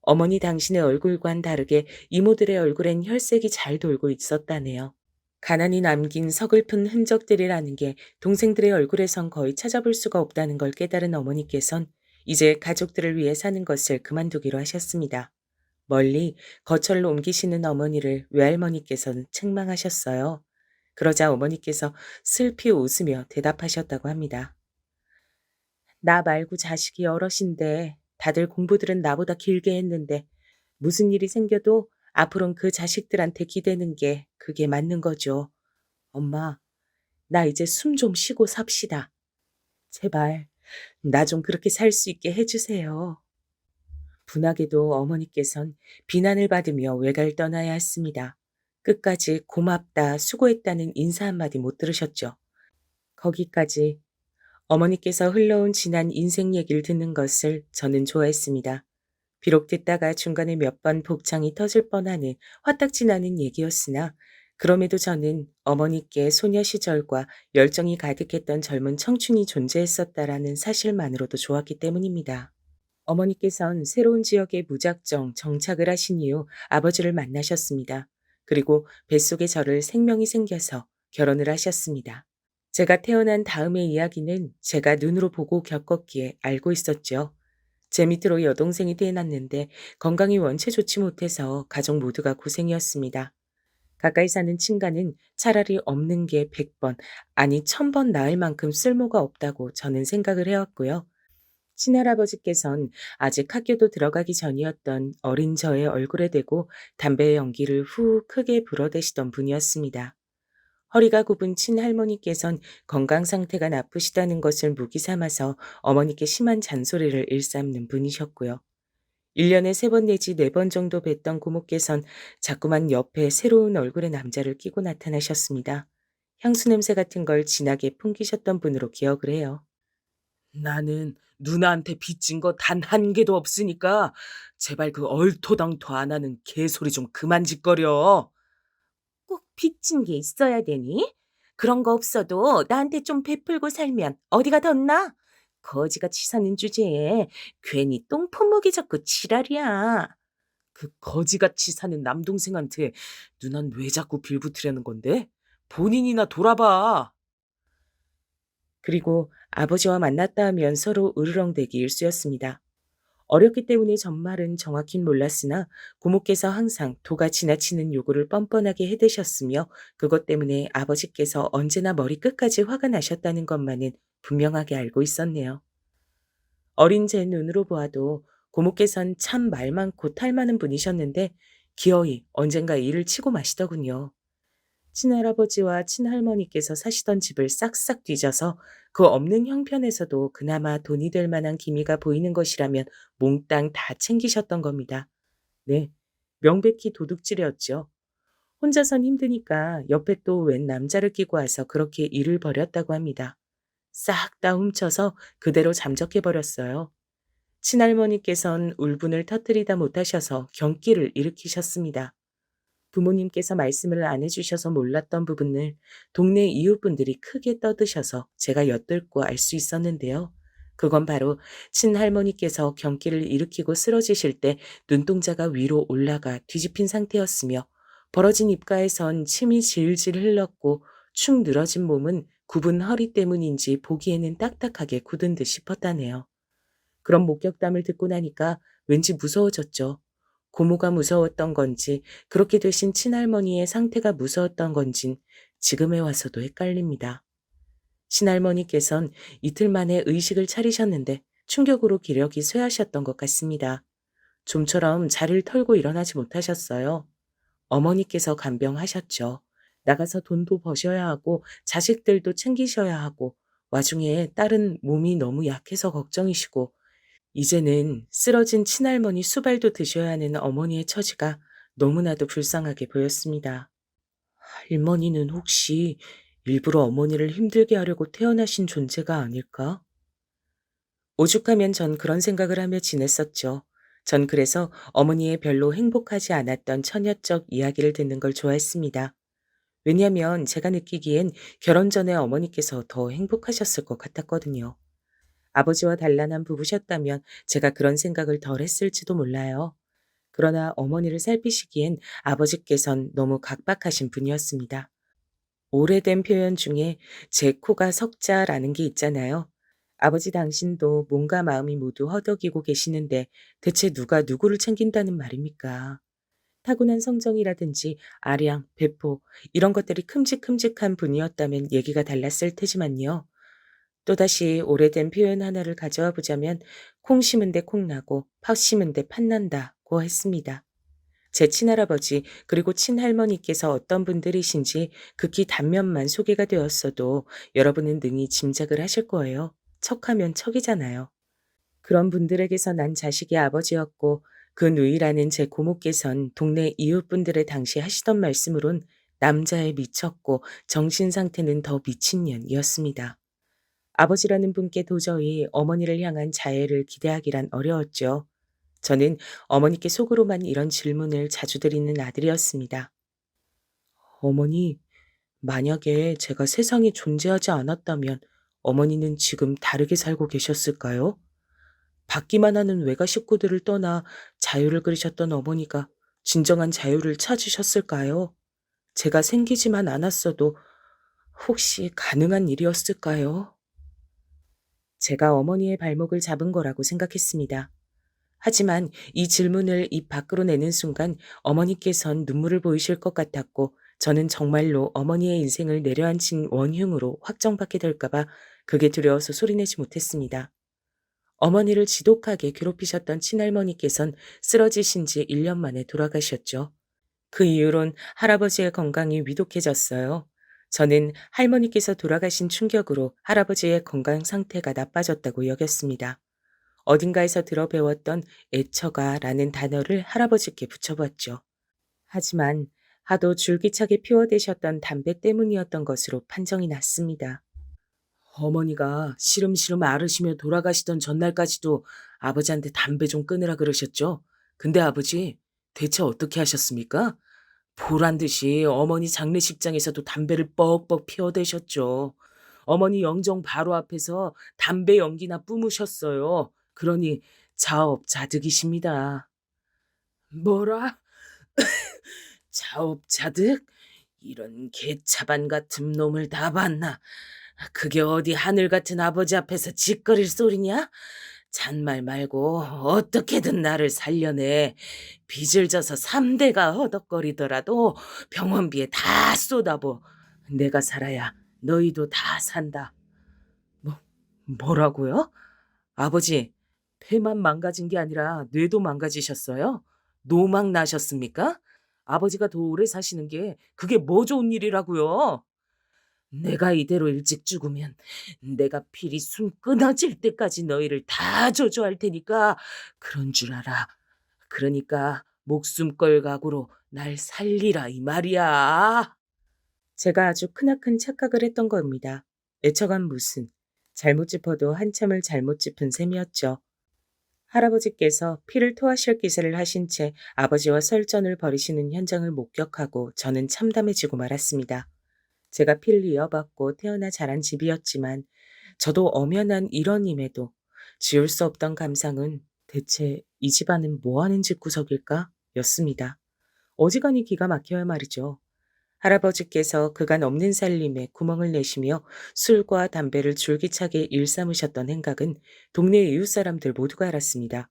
S2: 어머니 당신의 얼굴과는 다르게 이모들의 얼굴엔 혈색이 잘 돌고 있었다네요. 가난이 남긴 서글픈 흔적들이라는 게 동생들의 얼굴에선 거의 찾아볼 수가 없다는 걸 깨달은 어머니께선 이제 가족들을 위해 사는 것을 그만두기로 하셨습니다. 멀리 거처를 옮기시는 어머니를 외할머니께서는 책망하셨어요. 그러자 어머니께서 슬피 웃으며 대답하셨다고 합니다. 나 말고 자식이 여럿인데 다들 공부들은 나보다 길게 했는데 무슨 일이 생겨도 앞으론 그 자식들한테 기대는 게 그게 맞는 거죠. 엄마, 나 이제 숨 좀 쉬고 삽시다. 제발 나 좀 그렇게 살 수 있게 해주세요. 분하게도 어머니께선 비난을 받으며 외가를 떠나야 했습니다. 끝까지 고맙다, 수고했다는 인사 한마디 못 들으셨죠. 거기까지 어머니께서 흘러온 지난 인생 얘기를 듣는 것을 저는 좋아했습니다. 비록 듣다가 중간에 몇 번 복창이 터질 뻔하는 화딱지 나는 얘기였으나 그럼에도 저는 어머니께 소녀 시절과 열정이 가득했던 젊은 청춘이 존재했었다라는 사실만으로도 좋았기 때문입니다. 어머니께선 새로운 지역에 무작정 정착을 하신 이후 아버지를 만나셨습니다. 그리고 뱃속에 저를 생명이 생겨서 결혼을 하셨습니다. 제가 태어난 다음의 이야기는 제가 눈으로 보고 겪었기에 알고 있었죠. 제 밑으로 여동생이 태어났는데 건강이 원체 좋지 못해서 가족 모두가 고생이었습니다. 가까이 사는 친가는 차라리 없는 게 100번, 아니 1000번 나을 만큼 쓸모가 없다고 저는 생각을 해왔고요. 친할아버지께선 아직 학교도 들어가기 전이었던 어린 저의 얼굴에 대고 담배의 연기를 후 크게 불어대시던 분이었습니다. 허리가 굽은 친할머니께선 건강 상태가 나쁘시다는 것을 무기 삼아서 어머니께 심한 잔소리를 일삼는 분이셨고요. 1년에 3번 내지 4번 정도 뵀던 고모께선 자꾸만 옆에 새로운 얼굴의 남자를 끼고 나타나셨습니다. 향수 냄새 같은 걸 진하게 풍기셨던 분으로 기억을 해요. 나는 누나한테 빚진 거 단 한 개도 없으니까 제발 그 얼토당토 안 하는 개소리 좀 그만 짓거려. 꼭 빚진 게 있어야 되니? 그런 거 없어도 나한테 좀 베풀고 살면 어디가 덧나? 거지같이 사는 주제에 괜히 똥 퍼먹이 잡고 지랄이야. 그 거지같이 사는 남동생한테 누난 왜 자꾸 빌붙으려는 건데? 본인이나 돌아봐. 그리고 아버지와 만났다 하면 서로 으르렁대기 일쑤였습니다. 어렸기 때문에 전말은 정확히 몰랐으나 고모께서 항상 도가 지나치는 요구를 뻔뻔하게 해대셨으며 그것 때문에 아버지께서 언제나 머리끝까지 화가 나셨다는 것만은 분명하게 알고 있었네요. 어린 제 눈으로 보아도 고모께선 참 말 많고 탈 많은 분이셨는데 기어이 언젠가 일을 치고 마시더군요. 친할아버지와 친할머니께서 사시던 집을 싹싹 뒤져서 그 없는 형편에서도 그나마 돈이 될 만한 기미가 보이는 것이라면 몽땅 다 챙기셨던 겁니다. 네, 명백히 도둑질이었죠. 혼자선 힘드니까 옆에 또 웬 남자를 끼고 와서 그렇게 일을 벌였다고 합니다. 싹 다 훔쳐서 그대로 잠적해버렸어요. 친할머니께선 울분을 터뜨리다 못하셔서 경기를 일으키셨습니다. 부모님께서 말씀을 안 해주셔서 몰랐던 부분을 동네 이웃분들이 크게 떠드셔서 제가 엿듣고 알 수 있었는데요. 그건 바로 친할머니께서 경기를 일으키고 쓰러지실 때 눈동자가 위로 올라가 뒤집힌 상태였으며 벌어진 입가에선 침이 질질 흘렀고 축 늘어진 몸은 굽은 허리 때문인지 보기에는 딱딱하게 굳은 듯 싶었다네요. 그런 목격담을 듣고 나니까 왠지 무서워졌죠. 고모가 무서웠던 건지 그렇게 되신 친할머니의 상태가 무서웠던 건진 지금에 와서도 헷갈립니다. 친할머니께선 이틀 만에 의식을 차리셨는데 충격으로 기력이 쇠하셨던 것 같습니다. 좀처럼 자리를 털고 일어나지 못하셨어요. 어머니께서 간병하셨죠. 나가서 돈도 버셔야 하고 자식들도 챙기셔야 하고 와중에 딸은 몸이 너무 약해서 걱정이시고 이제는 쓰러진 친할머니 수발도 드셔야 하는 어머니의 처지가 너무나도 불쌍하게 보였습니다. 할머니는 혹시 일부러 어머니를 힘들게 하려고 태어나신 존재가 아닐까? 오죽하면 전 그런 생각을 하며 지냈었죠. 전 그래서 어머니의 별로 행복하지 않았던 처녀적 이야기를 듣는 걸 좋아했습니다. 왜냐하면 제가 느끼기엔 결혼 전에 어머니께서 더 행복하셨을 것 같았거든요. 아버지와 단란한 부부셨다면 제가 그런 생각을 덜 했을지도 몰라요. 그러나 어머니를 살피시기엔 아버지께선 너무 각박하신 분이었습니다. 오래된 표현 중에 제 코가 석자라는 게 있잖아요. 아버지 당신도 몸과 마음이 모두 허덕이고 계시는데 대체 누가 누구를 챙긴다는 말입니까? 타고난 성정이라든지 아량, 배포 이런 것들이 큼직큼직한 분이었다면 얘기가 달랐을 테지만요. 또다시 오래된 표현 하나를 가져와 보자면 콩 심은 데 콩 나고 팥 심은 데 팥 난다고 했습니다. 제 친할아버지 그리고 친할머니께서 어떤 분들이신지 극히 단면만 소개가 되었어도 여러분은 능히 짐작을 하실 거예요. 척하면 척이잖아요. 그런 분들에게서 난 자식이 아버지였고 그 누이라는 제 고모께선 동네 이웃분들의 당시 하시던 말씀으론 남자에 미쳤고 정신 상태는 더 미친년이었습니다. 아버지라는 분께 도저히 어머니를 향한 자애를 기대하기란 어려웠죠. 저는 어머니께 속으로만 이런 질문을 자주 드리는 아들이었습니다. 어머니, 만약에 제가 세상에 존재하지 않았다면 어머니는 지금 다르게 살고 계셨을까요? 받기만 하는 외가 식구들을 떠나 자유를 그리셨던 어머니가 진정한 자유를 찾으셨을까요? 제가 생기지만 않았어도 혹시 가능한 일이었을까요? 제가 어머니의 발목을 잡은 거라고 생각했습니다. 하지만 이 질문을 입 밖으로 내는 순간 어머니께선 눈물을 보이실 것 같았고 저는 정말로 어머니의 인생을 내려앉힌 원흉으로 확정받게 될까봐 그게 두려워서 소리내지 못했습니다. 어머니를 지독하게 괴롭히셨던 친할머니께선 쓰러지신 지 1년 만에 돌아가셨죠. 그 이후론 할아버지의 건강이 위독해졌어요. 저는 할머니께서 돌아가신 충격으로 할아버지의 건강 상태가 나빠졌다고 여겼습니다. 어딘가에서 들어 배웠던 애처가라는 단어를 할아버지께 붙여봤죠. 하지만 하도 줄기차게 피워대셨던 담배 때문이었던 것으로 판정이 났습니다. 어머니가 시름시름 앓으시며 돌아가시던 전날까지도 아버지한테 담배 좀 끊으라 그러셨죠? 근데 아버지, 대체 어떻게 하셨습니까? 보란 듯이 어머니 장례식장에서도 담배를 뻑뻑 피워대셨죠. 어머니 영정 바로 앞에서 담배 연기나 뿜으셨어요. 그러니 자업자득이십니다. 뭐라? 자업자득? 이런 개차반 같은 놈을 다 봤나? 그게 어디 하늘 같은 아버지 앞에서 짓거릴 소리냐? 잔말 말고 어떻게든 나를 살려내. 빚을 져서 3대가 허덕거리더라도 병원비에 다 쏟아부. 내가 살아야 너희도 다 산다. 뭐, 뭐라고요? 아버지, 폐만 망가진 게 아니라 뇌도 망가지셨어요? 노망 나셨습니까? 아버지가 더 오래 사시는 게 그게 뭐 좋은 일이라고요? 내가 이대로 일찍 죽으면 내가 필이 숨 끊어질 때까지 너희를 다 저주할 테니까 그런 줄 알아. 그러니까 목숨 걸 각오로 날 살리라 이 말이야. 제가 아주 크나큰 착각을 했던 겁니다. 애처간 무슨. 잘못 짚어도 한참을 잘못 짚은 셈이었죠. 할아버지께서 피를 토하실 기세를 하신 채 아버지와 설전을 벌이시는 현장을 목격하고 저는 참담해지고 말았습니다. 제가 피를 이어받고 태어나 자란 집이었지만 저도 엄연한 일원임에도 지울 수 없던 감상은 대체 이 집안은 뭐하는 집구석일까? 였습니다. 어지간히 기가 막혀야 말이죠. 할아버지께서 그간 없는 살림에 구멍을 내시며 술과 담배를 줄기차게 일삼으셨던 행각은 동네 이웃 사람들 모두가 알았습니다.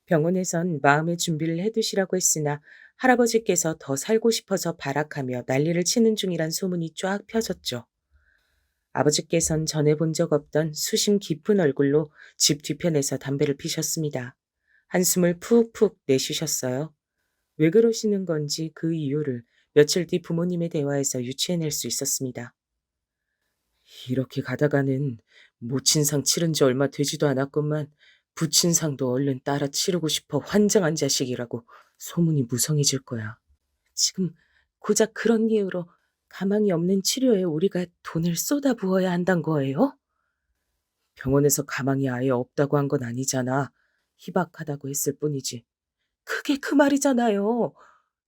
S2: 병원에선 마음의 준비를 해두시라고 했으나 할아버지께서 더 살고 싶어서 발악하며 난리를 치는 중이란 소문이 쫙 펴졌죠. 아버지께선 전해본 적 없던 수심 깊은 얼굴로 집 뒤편에서 담배를 피셨습니다. 한숨을 푹푹 내쉬셨어요. 왜 그러시는 건지 그 이유를 며칠 뒤 부모님의 대화에서 유추해낼 수 있었습니다. 이렇게 가다가는 모친상 치른 지 얼마 되지도 않았건만 부친상도 얼른 따라 치르고 싶어 환장한 자식이라고 소문이 무성해질 거야. 지금 고작 그런 이유로 가망이 없는 치료에 우리가 돈을 쏟아부어야 한단 거예요? 병원에서 가망이 아예 없다고 한 건 아니잖아. 희박하다고 했을 뿐이지. 그게 그 말이잖아요.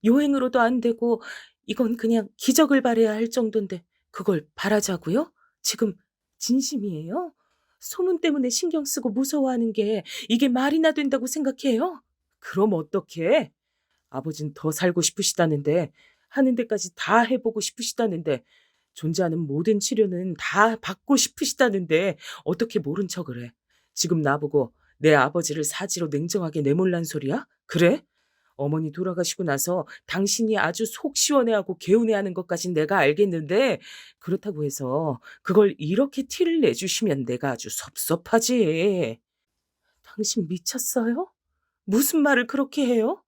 S2: 요행으로도 안 되고 이건 그냥 기적을 바라야 할 정도인데 그걸 바라자고요? 지금 진심이에요? 소문 때문에 신경 쓰고 무서워하는 게 이게 말이나 된다고 생각해요? 그럼 어떡해? 아버진 더 살고 싶으시다는데 하는 데까지 다 해보고 싶으시다는데 존재하는 모든 치료는 다 받고 싶으시다는데 어떻게 모른 척을 해? 지금 나보고 내 아버지를 사지로 냉정하게 내몰란 소리야? 그래? 어머니 돌아가시고 나서 당신이 아주 속 시원해하고 개운해하는 것까진 내가 알겠는데 그렇다고 해서 그걸 이렇게 티를 내주시면 내가 아주 섭섭하지. 당신 미쳤어요? 무슨 말을 그렇게 해요?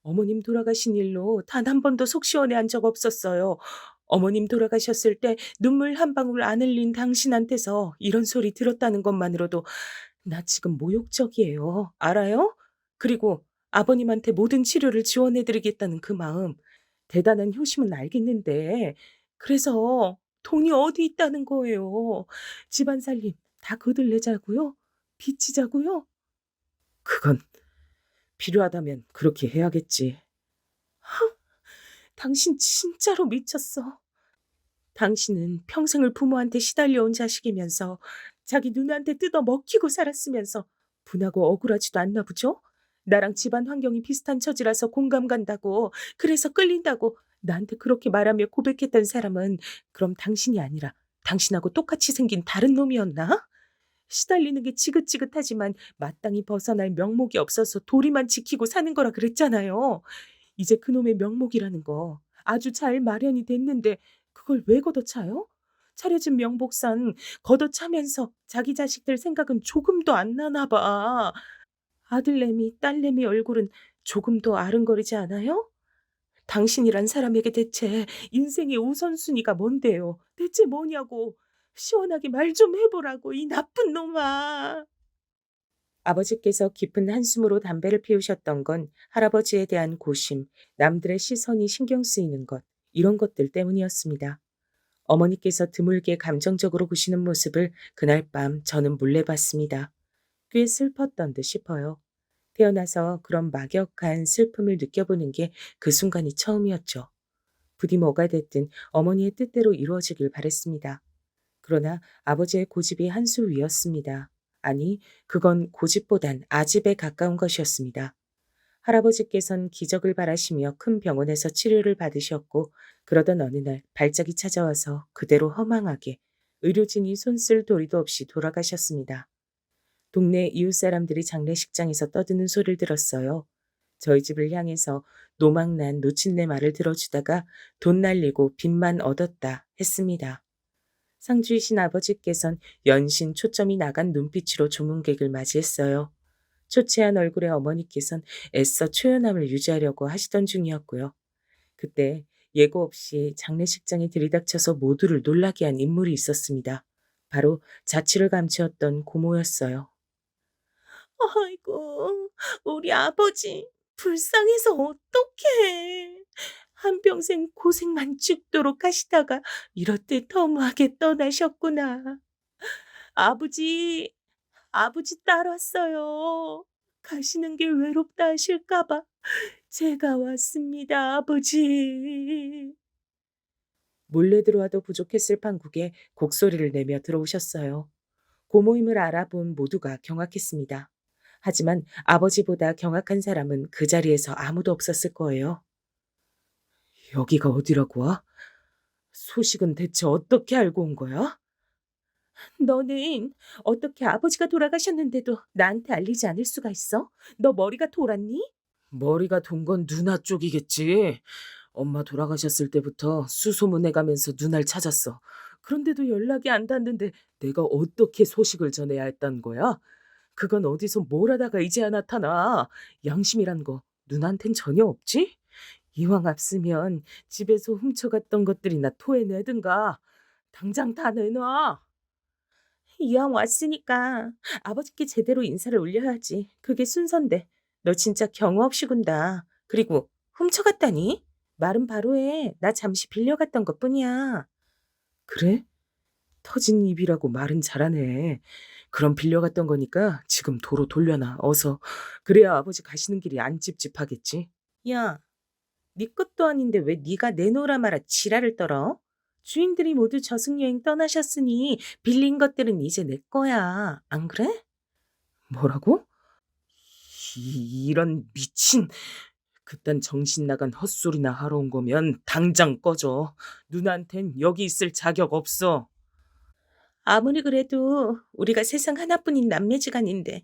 S2: 어머님 돌아가신 일로 단 한 번도 속 시원해한 적 없었어요. 어머님 돌아가셨을 때 눈물 한 방울 안 흘린 당신한테서 이런 소리 들었다는 것만으로도 나 지금 모욕적이에요. 알아요? 그리고 아버님한테 모든 치료를 지원해드리겠다는 그 마음, 대단한 효심은 알겠는데, 그래서 돈이 어디 있다는 거예요. 집안 살림 다 거들내자고요? 빚지자고요? 그건 필요하다면 그렇게 해야겠지. 당신 진짜로 미쳤어. 당신은 평생을 부모한테 시달려온 자식이면서 자기 누나한테 뜯어 먹히고 살았으면서 분하고 억울하지도 않나 보죠? 나랑 집안 환경이 비슷한 처지라서 공감 간다고, 그래서 끌린다고 나한테 그렇게 말하며 고백했던 사람은 그럼 당신이 아니라 당신하고 똑같이 생긴 다른 놈이었나? 시달리는 게 지긋지긋하지만 마땅히 벗어날 명목이 없어서 도리만 지키고 사는 거라 그랬잖아요. 이제 그놈의 명목이라는 거 아주 잘 마련이 됐는데 그걸 왜 걷어차요? 차려진 명복상 걷어차면서 자기 자식들 생각은 조금도 안 나나 봐. 아들내미, 딸내미 얼굴은 조금도 아른거리지 않아요? 당신이란 사람에게 대체 인생의 우선순위가 뭔데요? 대체 뭐냐고. 시원하게 말 좀 해보라고, 이 나쁜 놈아. 아버지께서 깊은 한숨으로 담배를 피우셨던 건 할아버지에 대한 고심, 남들의 시선이 신경 쓰이는 것, 이런 것들 때문이었습니다. 어머니께서 드물게 감정적으로 구시는 모습을 그날 밤 저는 몰래 봤습니다. 꽤 슬펐던 듯 싶어요. 태어나서 그런 막역한 슬픔을 느껴보는 게 그 순간이 처음이었죠. 부디 뭐가 됐든 어머니의 뜻대로 이루어지길 바랬습니다. 그러나 아버지의 고집이 한 수 위였습니다. 아니, 그건 고집보단 아집에 가까운 것이었습니다. 할아버지께선 기적을 바라시며 큰 병원에서 치료를 받으셨고, 그러던 어느 날 발작이 찾아와서 그대로 허망하게 의료진이 손쓸 도리도 없이 돌아가셨습니다. 동네 이웃 사람들이 장례식장에서 떠드는 소리를 들었어요. 저희 집을 향해서 노망난 노친네 말을 들어주다가 돈 날리고 빚만 얻었다 했습니다. 상주이신 아버지께선 연신 초점이 나간 눈빛으로 조문객을 맞이했어요. 초췌한 얼굴의 어머니께선 애써 초연함을 유지하려고 하시던 중이었고요. 그때 예고 없이 장례식장에 들이닥쳐서 모두를 놀라게 한 인물이 있었습니다. 바로 자취를 감추었던 고모였어요. 아이고, 우리 아버지 불쌍해서 어떡해. 한평생 고생만 죽도록 하시다가 이렇듯 허무하게 떠나셨구나. 아버지, 아버지 따랐어요. 가시는 길 외롭다 하실까봐 제가 왔습니다, 아버지. 몰래 들어와도 부족했을 판국에 곡소리를 내며 들어오셨어요. 고모임을 알아본 모두가 경악했습니다. 하지만 아버지보다 경악한 사람은 그 자리에서 아무도 없었을 거예요. 여기가 어디라고 와? 소식은 대체 어떻게 알고 온 거야? 너는 어떻게 아버지가 돌아가셨는데도 나한테 알리지 않을 수가 있어? 너 머리가 돌았니? 머리가 돈 건 누나 쪽이겠지. 엄마 돌아가셨을 때부터 수소문해가면서 누날 찾았어. 그런데도 연락이 안 닿는데 내가 어떻게 소식을 전해야 했단 거야? 그건 어디서 뭘 하다가 이제야 나타나. 양심이란 거 누나한텐 전혀 없지? 이왕 앞으면 집에서 훔쳐갔던 것들이나 토해내든가. 당장 다 내놔. 이왕 왔으니까 아버지께 제대로 인사를 올려야지. 그게 순서인데. 너 진짜 경우 없이 군다. 그리고 훔쳐갔다니? 말은 바로 해. 나 잠시 빌려갔던 것뿐이야. 그래? 터진 입이라고 말은 잘하네. 그럼 빌려갔던 거니까 지금 도로 돌려놔. 어서. 그래야 아버지 가시는 길이 안 찝찝하겠지. 야, 네 것도 아닌데 왜 네가 내놓으라 말아 지랄을 떨어? 주인들이 모두 저승여행 떠나셨으니 빌린 것들은 이제 내 거야. 안 그래? 뭐라고? 이런 미친. 그딴 정신 나간 헛소리나 하러 온 거면 당장 꺼져. 누나한텐 여기 있을 자격 없어. 아무리 그래도 우리가 세상 하나뿐인 남매지간인데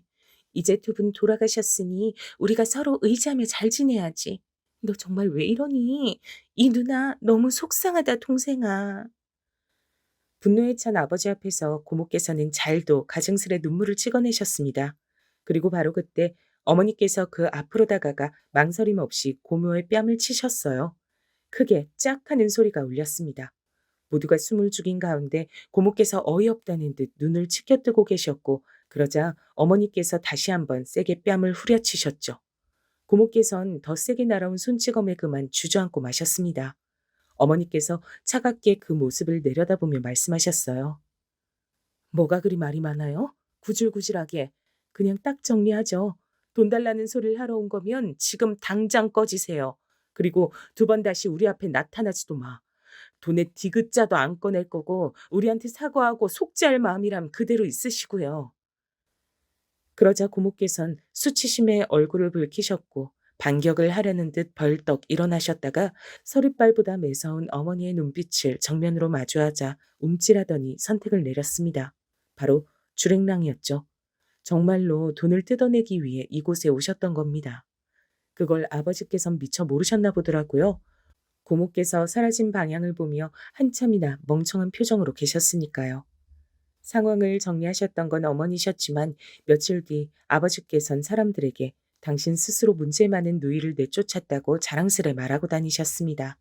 S2: 이제 두 분 돌아가셨으니 우리가 서로 의지하며 잘 지내야지. 너 정말 왜 이러니? 이 누나 너무 속상하다, 동생아. 분노에 찬 아버지 앞에서 고모께서는 잘도 가증스레 눈물을 찍어내셨습니다. 그리고 바로 그때 어머니께서 그 앞으로 다가가 망설임 없이 고모의 뺨을 치셨어요. 크게 짝 하는 소리가 울렸습니다. 모두가 숨을 죽인 가운데 고모께서 어이없다는 듯 눈을 치켜뜨고 계셨고, 그러자 어머니께서 다시 한번 세게 뺨을 후려치셨죠. 고모께선 더 세게 날아온 손찌검에 그만 주저앉고 마셨습니다. 어머니께서 차갑게 그 모습을 내려다보며 말씀하셨어요. 뭐가 그리 말이 많아요? 구질구질하게. 그냥 딱 정리하죠. 돈 달라는 소리를 하러 온 거면 지금 당장 꺼지세요. 그리고 두 번 다시 우리 앞에 나타나지도 마. 돈에 디귿자도 안 꺼낼 거고 우리한테 사과하고 속죄할 마음이람 그대로 있으시고요. 그러자 고모께선 수치심에 얼굴을 붉히셨고 반격을 하려는 듯 벌떡 일어나셨다가 서릿발보다 매서운 어머니의 눈빛을 정면으로 마주하자 움찔하더니 선택을 내렸습니다. 바로 주랭랑이었죠. 정말로 돈을 뜯어내기 위해 이곳에 오셨던 겁니다. 그걸 아버지께선 미처 모르셨나 보더라고요. 고모께서 사라진 방향을 보며 한참이나 멍청한 표정으로 계셨으니까요. 상황을 정리하셨던 건 어머니셨지만 며칠 뒤 아버지께선 사람들에게 당신 스스로 문제 많은 누이를 내쫓았다고 자랑스레 말하고 다니셨습니다.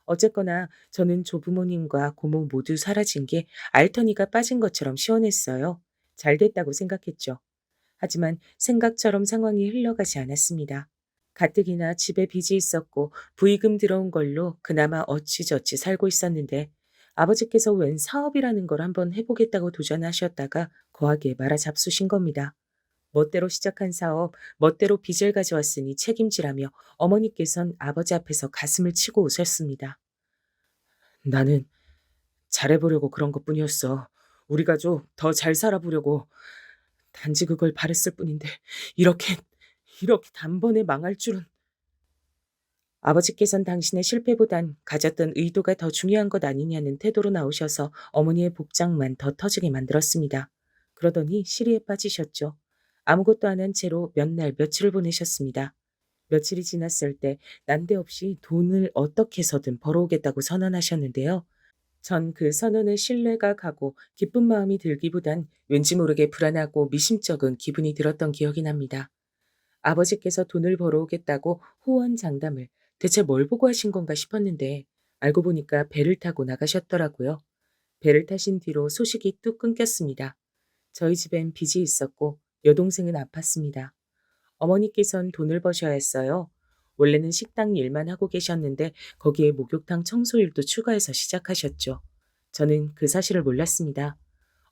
S2: 어쨌거나 저는 조부모님과 고모 모두 사라진 게 알터니가 빠진 것처럼 시원했어요. 잘 됐다고 생각했죠. 하지만 생각처럼 상황이 흘러가지 않았습니다. 가뜩이나 집에 빚이 있었고 부의금 들어온 걸로 그나마 어찌저찌 살고 있었는데 아버지께서 웬 사업이라는 걸 한번 해보겠다고 도전하셨다가 거하게 말아잡수신 겁니다. 멋대로 시작한 사업, 멋대로 빚을 가져왔으니 책임지라며 어머니께선 아버지 앞에서 가슴을 치고 웃으셨습니다. 나는 잘해보려고 그런 것뿐이었어. 우리 가족 더 잘 살아보려고. 단지 그걸 바랬을 뿐인데 이렇게 단번에 망할 줄은. 아버지께선 당신의 실패보단 가졌던 의도가 더 중요한 것 아니냐는 태도로 나오셔서 어머니의 복장만 더 터지게 만들었습니다. 그러더니 시리에 빠지셨죠. 아무것도 안 한 채로 몇 날 며칠을 보내셨습니다. 며칠이 지났을 때 난데없이 돈을 어떻게 해서든 벌어오겠다고 선언하셨는데요. 전 그 선언에 신뢰가 가고 기쁜 마음이 들기보단 왠지 모르게 불안하고 미심쩍은 기분이 들었던 기억이 납니다. 아버지께서 돈을 벌어오겠다고 호언장담을 대체 뭘 보고 하신 건가 싶었는데 알고 보니까 배를 타고 나가셨더라고요. 배를 타신 뒤로 소식이 뚝 끊겼습니다. 저희 집엔 빚이 있었고 여동생은 아팠습니다. 어머니께선 돈을 버셔야 했어요. 원래는 식당 일만 하고 계셨는데 거기에 목욕탕 청소 일도 추가해서 시작하셨죠. 저는 그 사실을 몰랐습니다.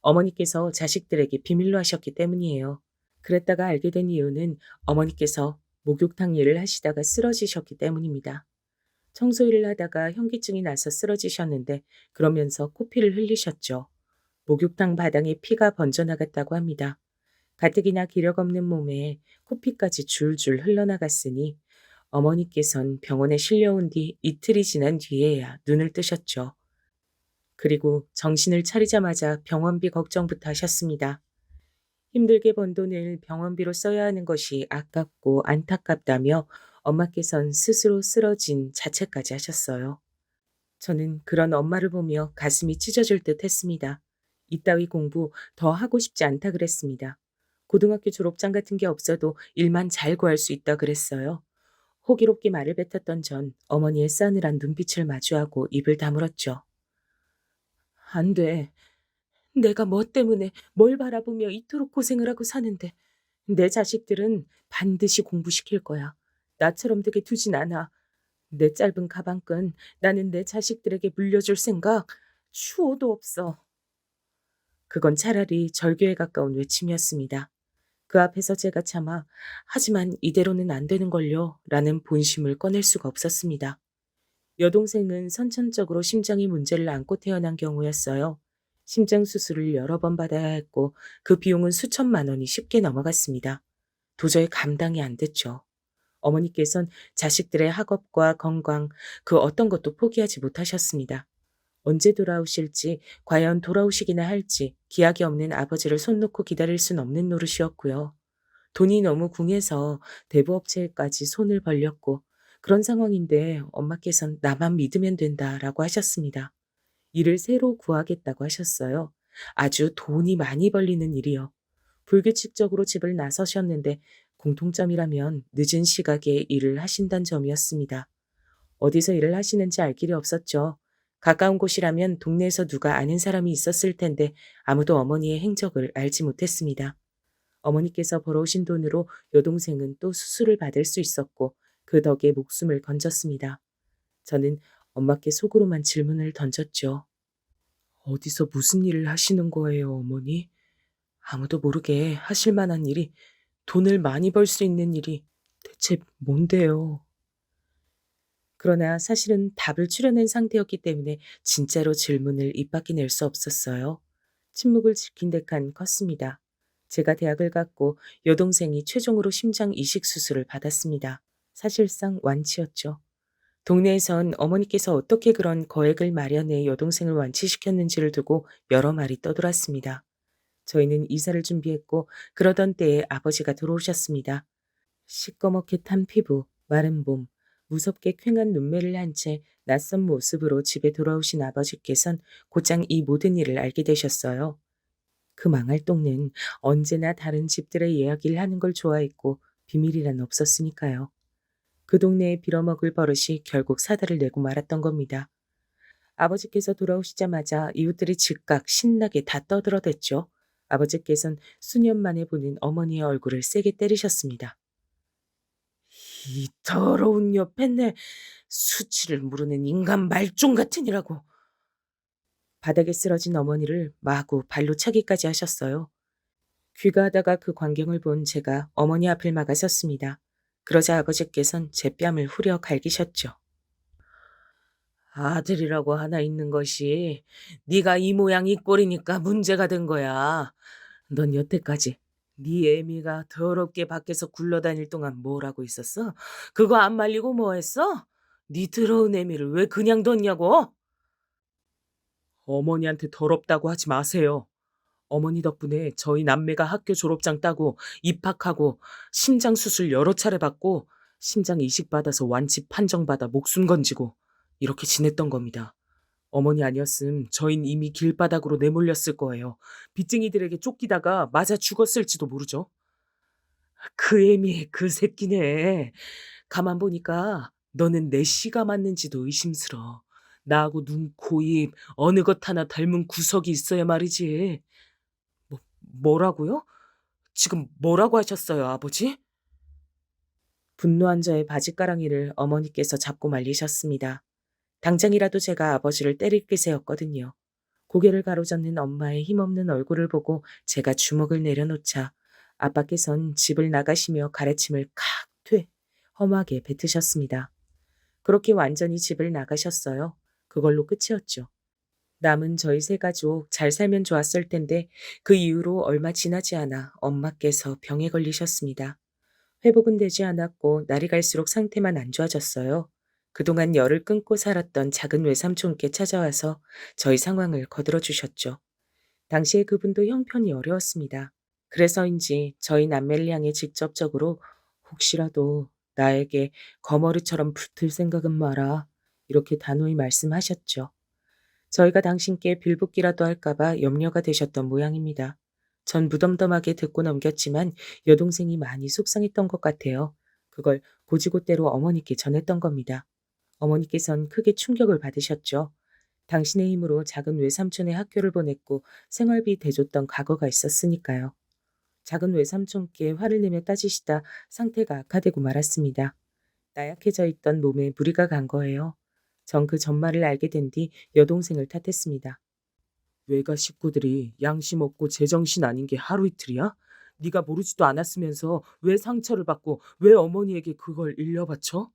S2: 어머니께서 자식들에게 비밀로 하셨기 때문이에요. 그랬다가 알게 된 이유는 어머니께서 목욕탕 일을 하시다가 쓰러지셨기 때문입니다. 청소 일을 하다가 현기증이 나서 쓰러지셨는데 그러면서 코피를 흘리셨죠. 목욕탕 바닥에 피가 번져나갔다고 합니다. 가뜩이나 기력 없는 몸에 코피까지 줄줄 흘러나갔으니 어머니께선 병원에 실려온 뒤 이틀이 지난 뒤에야 눈을 뜨셨죠. 그리고 정신을 차리자마자 병원비 걱정부터 하셨습니다. 힘들게 번 돈을 병원비로 써야 하는 것이 아깝고 안타깝다며 엄마께선 스스로 쓰러진 자책까지 하셨어요. 저는 그런 엄마를 보며 가슴이 찢어질 듯 했습니다. 이따위 공부 더 하고 싶지 않다 그랬습니다. 고등학교 졸업장 같은 게 없어도 일만 잘 구할 수 있다 그랬어요. 호기롭게 말을 뱉었던 전 어머니의 싸늘한 눈빛을 마주하고 입을 다물었죠. 안 돼. 내가 뭐 때문에 뭘 바라보며 이토록 고생을 하고 사는데 내 자식들은 반드시 공부시킬 거야. 나처럼 되게 두진 않아. 내 짧은 가방끈 나는 내 자식들에게 물려줄 생각 추호도 없어. 그건 차라리 절교에 가까운 외침이었습니다. 그 앞에서 제가 차마 하지만 이대로는 안 되는걸요 라는 본심을 꺼낼 수가 없었습니다. 여동생은 선천적으로 심장이 문제를 안고 태어난 경우였어요. 심장 수술을 여러 번 받아야 했고 그 비용은 수천만 원이 쉽게 넘어갔습니다. 도저히 감당이 안 됐죠. 어머니께선 자식들의 학업과 건강 그 어떤 것도 포기하지 못하셨습니다. 언제 돌아오실지 과연 돌아오시기나 할지 기약이 없는 아버지를 손 놓고 기다릴 순 없는 노릇이었고요. 돈이 너무 궁해서 대부업체까지 손을 벌렸고 그런 상황인데 엄마께선 나만 믿으면 된다라고 하셨습니다. 일을 새로 구하겠다고 하셨어요. 아주 돈이 많이 벌리는 일이요. 불규칙적으로 집을 나서셨는데 공통점이라면 늦은 시각에 일을 하신다는 점이었습니다. 어디서 일을 하시는지 알 길이 없었죠. 가까운 곳이라면 동네에서 누가 아는 사람이 있었을 텐데 아무도 어머니의 행적을 알지 못했습니다. 어머니께서 벌어오신 돈으로 여동생은 또 수술을 받을 수 있었고 그 덕에 목숨을 건졌습니다. 저는 엄마께 속으로만 질문을 던졌죠. 어디서 무슨 일을 하시는 거예요, 어머니? 아무도 모르게 하실 만한 일이, 돈을 많이 벌 수 있는 일이 대체 뭔데요? 그러나 사실은 답을 추려낸 상태였기 때문에 진짜로 질문을 입 밖에 낼 수 없었어요. 침묵을 지킨 데칸 컸습니다. 제가 대학을 갔고 여동생이 최종으로 심장 이식 수술을 받았습니다. 사실상 완치였죠. 동네에선 어머니께서 어떻게 그런 거액을 마련해 여동생을 완치시켰는지를 두고 여러 말이 떠돌았습니다. 저희는 이사를 준비했고 그러던 때에 아버지가 들어오셨습니다. 시꺼멓게 탄 피부, 마른 몸, 무섭게 퀭한 눈매를 한 채 낯선 모습으로 집에 돌아오신 아버지께선 곧장 이 모든 일을 알게 되셨어요. 그 망할 동네는 언제나 다른 집들의 이야기를 하는 걸 좋아했고 비밀이란 없었으니까요. 그 동네에 빌어먹을 버릇이 결국 사달을 내고 말았던 겁니다. 아버지께서 돌아오시자마자 이웃들이 즉각 신나게 다 떠들어댔죠. 아버지께선 수년 만에 보는 어머니의 얼굴을 세게 때리셨습니다. 이 더러운 여편네, 수치를 모르는 인간 말종 같으니라고. 바닥에 쓰러진 어머니를 마구 발로 차기까지 하셨어요. 귀가하다가 그 광경을 본 제가 어머니 앞을 막아섰습니다. 그러자 아버지께선 제 뺨을 후려 갈기셨죠. 아들이라고 하나 있는 것이 네가 이 모양 이 꼴이니까 문제가 된 거야. 넌 여태까지 네 애미가 더럽게 밖에서 굴러다닐 동안 뭘 하고 있었어? 그거 안 말리고 뭐 했어? 네 더러운 애미를 왜 그냥 뒀냐고? 어머니한테 더럽다고 하지 마세요. 어머니 덕분에 저희 남매가 학교 졸업장 따고 입학하고 심장 수술 여러 차례 받고 심장 이식 받아서 완치 판정받아 목숨 건지고 이렇게 지냈던 겁니다. 어머니 아니었음 저흰 이미 길바닥으로 내몰렸을 거예요. 빚쟁이들에게 쫓기다가 맞아 죽었을지도 모르죠. 그 애미 그 새끼네. 가만 보니까 너는 내 씨가 맞는지도 의심스러. 나하고 눈, 코, 입 어느 것 하나 닮은 구석이 있어야 말이지. 뭐라고요? 지금 뭐라고 하셨어요, 아버지? 분노한 저의 바짓가랑이를 어머니께서 잡고 말리셨습니다. 당장이라도 제가 아버지를 때릴 기세였거든요. 고개를 가로젓는 엄마의 힘없는 얼굴을 보고 제가 주먹을 내려놓자 아빠께선 집을 나가시며 가래침을 칵퇴 험하게 뱉으셨습니다. 그렇게 완전히 집을 나가셨어요. 그걸로 끝이었죠. 남은 저희 세 가족 잘 살면 좋았을 텐데 그 이후로 얼마 지나지 않아 엄마께서 병에 걸리셨습니다. 회복은 되지 않았고 날이 갈수록 상태만 안 좋아졌어요. 그동안 열을 끊고 살았던 작은 외삼촌께 찾아와서 저희 상황을 거들어 주셨죠. 당시에 그분도 형편이 어려웠습니다. 그래서인지 저희 남매를 향해 직접적으로 혹시라도 나에게 거머리처럼 붙을 생각은 마라 이렇게 단호히 말씀하셨죠. 저희가 당신께 빌붙기라도 할까봐 염려가 되셨던 모양입니다. 전 무덤덤하게 듣고 넘겼지만 여동생이 많이 속상했던 것 같아요. 그걸 고지고대로 어머니께 전했던 겁니다. 어머니께선 크게 충격을 받으셨죠. 당신의 힘으로 작은 외삼촌의 학교를 보냈고 생활비 대줬던 과거가 있었으니까요. 작은 외삼촌께 화를 내며 따지시다 상태가 악화되고 말았습니다. 나약해져 있던 몸에 무리가 간 거예요. 전 그 전말을 알게 된 뒤 여동생을 탓했습니다. 외가 식구들이 양심 없고 제정신 아닌 게 하루 이틀이야? 네가 모르지도 않았으면서 왜 상처를 받고 왜 어머니에게 그걸 일려바쳐?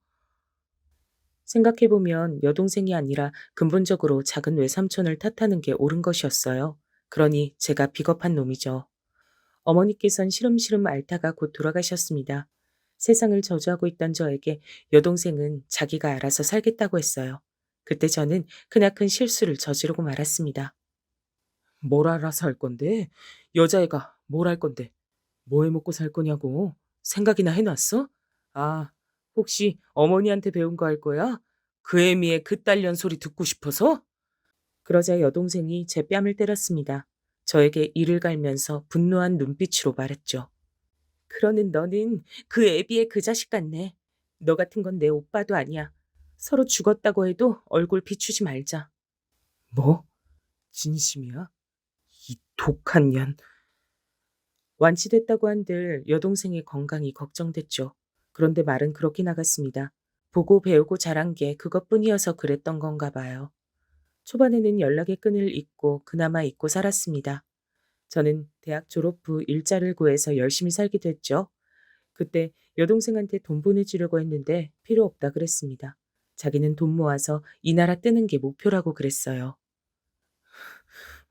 S2: 생각해보면 여동생이 아니라 근본적으로 작은 외삼촌을 탓하는 게 옳은 것이었어요. 그러니 제가 비겁한 놈이죠. 어머니께선 시름시름 앓다가 곧 돌아가셨습니다. 세상을 저주하고 있던 저에게 여동생은 자기가 알아서 살겠다고 했어요. 그때 저는 크나큰 실수를 저지르고 말았습니다. 뭘 알아서 할 건데? 여자애가 뭘 할 건데? 뭐 해먹고 살 거냐고? 생각이나 해놨어? 아, 혹시 어머니한테 배운 거 할 거야? 그 애미의 그딸년 소리 듣고 싶어서? 그러자 여동생이 제 뺨을 때렸습니다. 저에게 이를 갈면서 분노한 눈빛으로 말했죠. 그러는 너는 그 애비의 그 자식 같네. 너 같은 건 내 오빠도 아니야. 서로 죽었다고 해도 얼굴 비추지 말자. 뭐? 진심이야? 이 독한 년. 완치됐다고 한들 여동생의 건강이 걱정됐죠. 그런데 말은 그렇게 나갔습니다. 보고 배우고 자란 게 그것뿐이어서 그랬던 건가 봐요. 초반에는 연락의 끈을 잇고 그나마 잊고 살았습니다. 저는 대학 졸업 후 일자를 구해서 열심히 살게 됐죠. 그때 여동생한테 돈 보내주려고 했는데 필요 없다 그랬습니다. 자기는 돈 모아서 이 나라 뜨는 게 목표라고 그랬어요.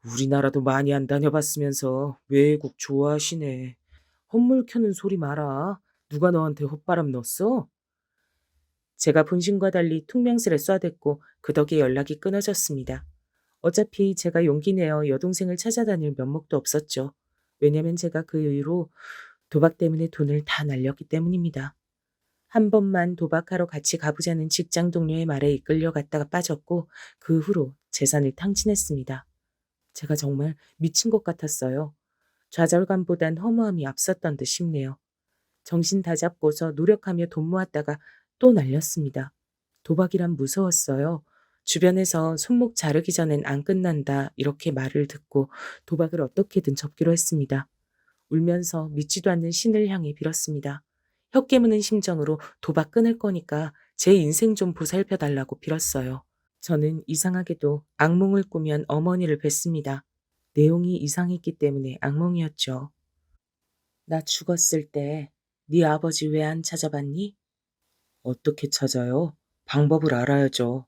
S2: 우리나라도 많이 안 다녀봤으면서 외국 좋아하시네. 헛물 켜는 소리 마라. 누가 너한테 헛바람 넣었어? 제가 본심과 달리 퉁명스레 쏴댔고 그 덕에 연락이 끊어졌습니다. 어차피 제가 용기 내어 여동생을 찾아다닐 면목도 없었죠. 왜냐면 제가 그 이후로 도박 때문에 돈을 다 날렸기 때문입니다. 한 번만 도박하러 같이 가보자는 직장 동료의 말에 이끌려갔다가 빠졌고 그 후로 재산을 탕진했습니다. 제가 정말 미친 것 같았어요. 좌절감보단 허무함이 앞섰던 듯 싶네요. 정신 다잡고서 노력하며 돈 모았다가 또 날렸습니다. 도박이란 무서웠어요. 주변에서 손목 자르기 전엔 안 끝난다 이렇게 말을 듣고 도박을 어떻게든 접기로 했습니다. 울면서 믿지도 않는 신을 향해 빌었습니다. 혀 깨무는 심정으로 도박 끊을 거니까 제 인생 좀 보살펴 달라고 빌었어요. 저는 이상하게도 악몽을 꾸면 어머니를 뵀습니다. 내용이 이상했기 때문에 악몽이었죠. 나 죽었을 때 네 아버지 왜 안 찾아봤니? 어떻게 찾아요? 방법을 알아야죠.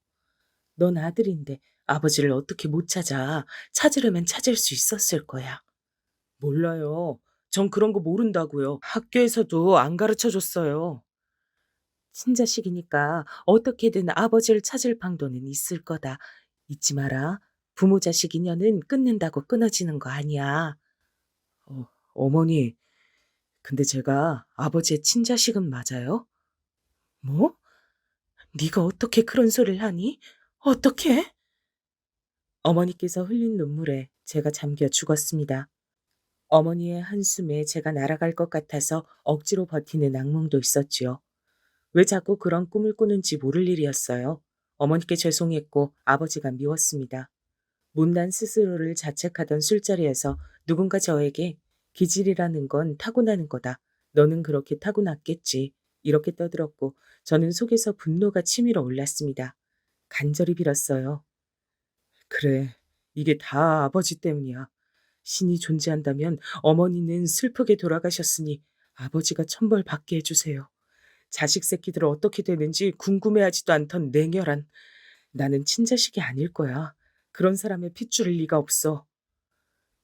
S2: 넌 아들인데 아버지를 어떻게 못 찾아? 찾으려면 찾을 수 있었을 거야. 몰라요. 전 그런 거 모른다고요. 학교에서도 안 가르쳐 줬어요. 친자식이니까 어떻게든 아버지를 찾을 방도는 있을 거다. 잊지 마라. 부모 자식 인연은 끊는다고 끊어지는 거 아니야. 어머니, 근데 제가 아버지의 친자식은 맞아요? 뭐? 네가 어떻게 그런 소리를 하니? 어떻게? 어머니께서 흘린 눈물에 제가 잠겨 죽었습니다. 어머니의 한숨에 제가 날아갈 것 같아서 억지로 버티는 악몽도 있었지요. 왜 자꾸 그런 꿈을 꾸는지 모를 일이었어요. 어머니께 죄송했고 아버지가 미웠습니다. 못난 스스로를 자책하던 술자리에서 누군가 저에게 기질이라는 건 타고나는 거다. 너는 그렇게 타고났겠지. 이렇게 떠들었고 저는 속에서 분노가 치밀어 올랐습니다. 간절히 빌었어요. 그래, 이게 다 아버지 때문이야. 신이 존재한다면 어머니는 슬프게 돌아가셨으니 아버지가 천벌 받게 해주세요. 자식 새끼들 어떻게 되는지 궁금해하지도 않던 냉혈한 나는 친자식이 아닐 거야. 그런 사람의 핏줄일 리가 없어.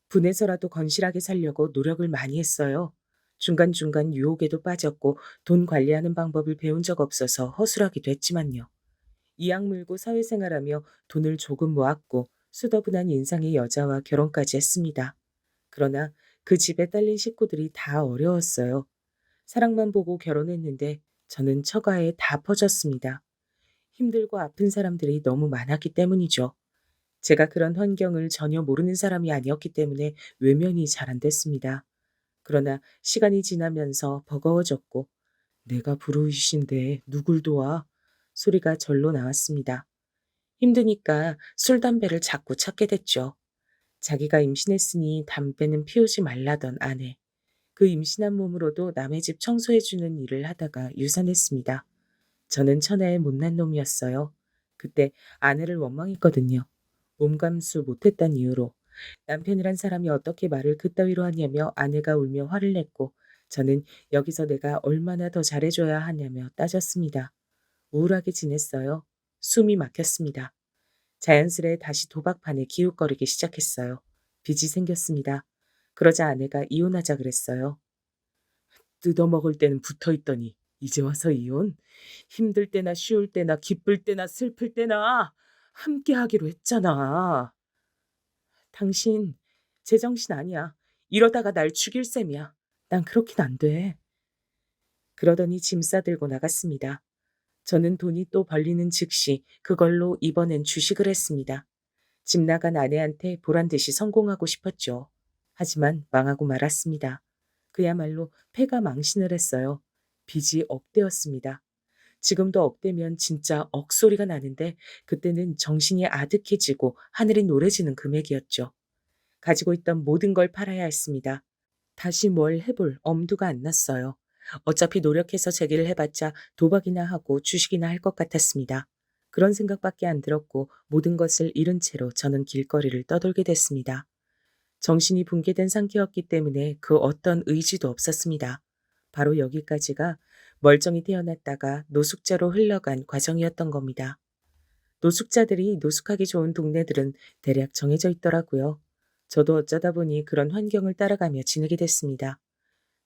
S2: 분해서라도 건실하게 살려고 노력을 많이 했어요. 중간중간 유혹에도 빠졌고 돈 관리하는 방법을 배운 적 없어서 허술하기도 했지만요. 이악 물고 사회생활하며 돈을 조금 모았고 수더분한 인상의 여자와 결혼까지 했습니다. 그러나 그 집에 딸린 식구들이 다 어려웠어요. 사랑만 보고 결혼했는데 저는 처가에 다 퍼졌습니다. 힘들고 아픈 사람들이 너무 많았기 때문이죠. 제가 그런 환경을 전혀 모르는 사람이 아니었기 때문에 외면이 잘 안 됐습니다. 그러나 시간이 지나면서 버거워졌고 내가 불우이신데 누굴 도와? 소리가 절로 나왔습니다. 힘드니까 술, 담배를 자꾸 찾게 됐죠. 자기가 임신했으니 담배는 피우지 말라던 아내. 그 임신한 몸으로도 남의 집 청소해주는 일을 하다가 유산했습니다. 저는 천하의 못난 놈이었어요. 그때 아내를 원망했거든요. 몸감수 못했단 이유로 남편이란 사람이 어떻게 말을 그따위로 하냐며 아내가 울며 화를 냈고 저는 여기서 내가 얼마나 더 잘해줘야 하냐며 따졌습니다. 우울하게 지냈어요. 숨이 막혔습니다. 자연스레 다시 도박판에 기웃거리기 시작했어요. 빚이 생겼습니다. 그러자 아내가 이혼하자 그랬어요. 뜯어먹을 때는 붙어있더니 이제 와서 이혼? 힘들 때나 쉬울 때나 기쁠 때나 슬플 때나 함께 하기로 했잖아. 당신 제정신 아니야. 이러다가 날 죽일 셈이야. 난 그렇긴 안 돼. 그러더니 짐 싸들고 나갔습니다. 저는 돈이 또 벌리는 즉시 그걸로 이번엔 주식을 했습니다. 집 나간 아내한테 보란듯이 성공하고 싶었죠. 하지만 망하고 말았습니다. 그야말로 패가 망신을 했어요. 빚이 억대였습니다. 지금도 억대면 진짜 억소리가 나는데 그때는 정신이 아득해지고 하늘이 노래지는 금액이었죠. 가지고 있던 모든 걸 팔아야 했습니다. 다시 뭘 해볼 엄두가 안 났어요. 어차피 노력해서 제기를 해봤자 도박이나 하고 주식이나 할 것 같았습니다. 그런 생각밖에 안 들었고 모든 것을 잃은 채로 저는 길거리를 떠돌게 됐습니다. 정신이 붕괴된 상태였기 때문에 그 어떤 의지도 없었습니다. 바로 여기까지가 멀쩡히 태어났다가 노숙자로 흘러간 과정이었던 겁니다. 노숙자들이 노숙하기 좋은 동네들은 대략 정해져 있더라고요. 저도 어쩌다 보니 그런 환경을 따라가며 지내게 됐습니다.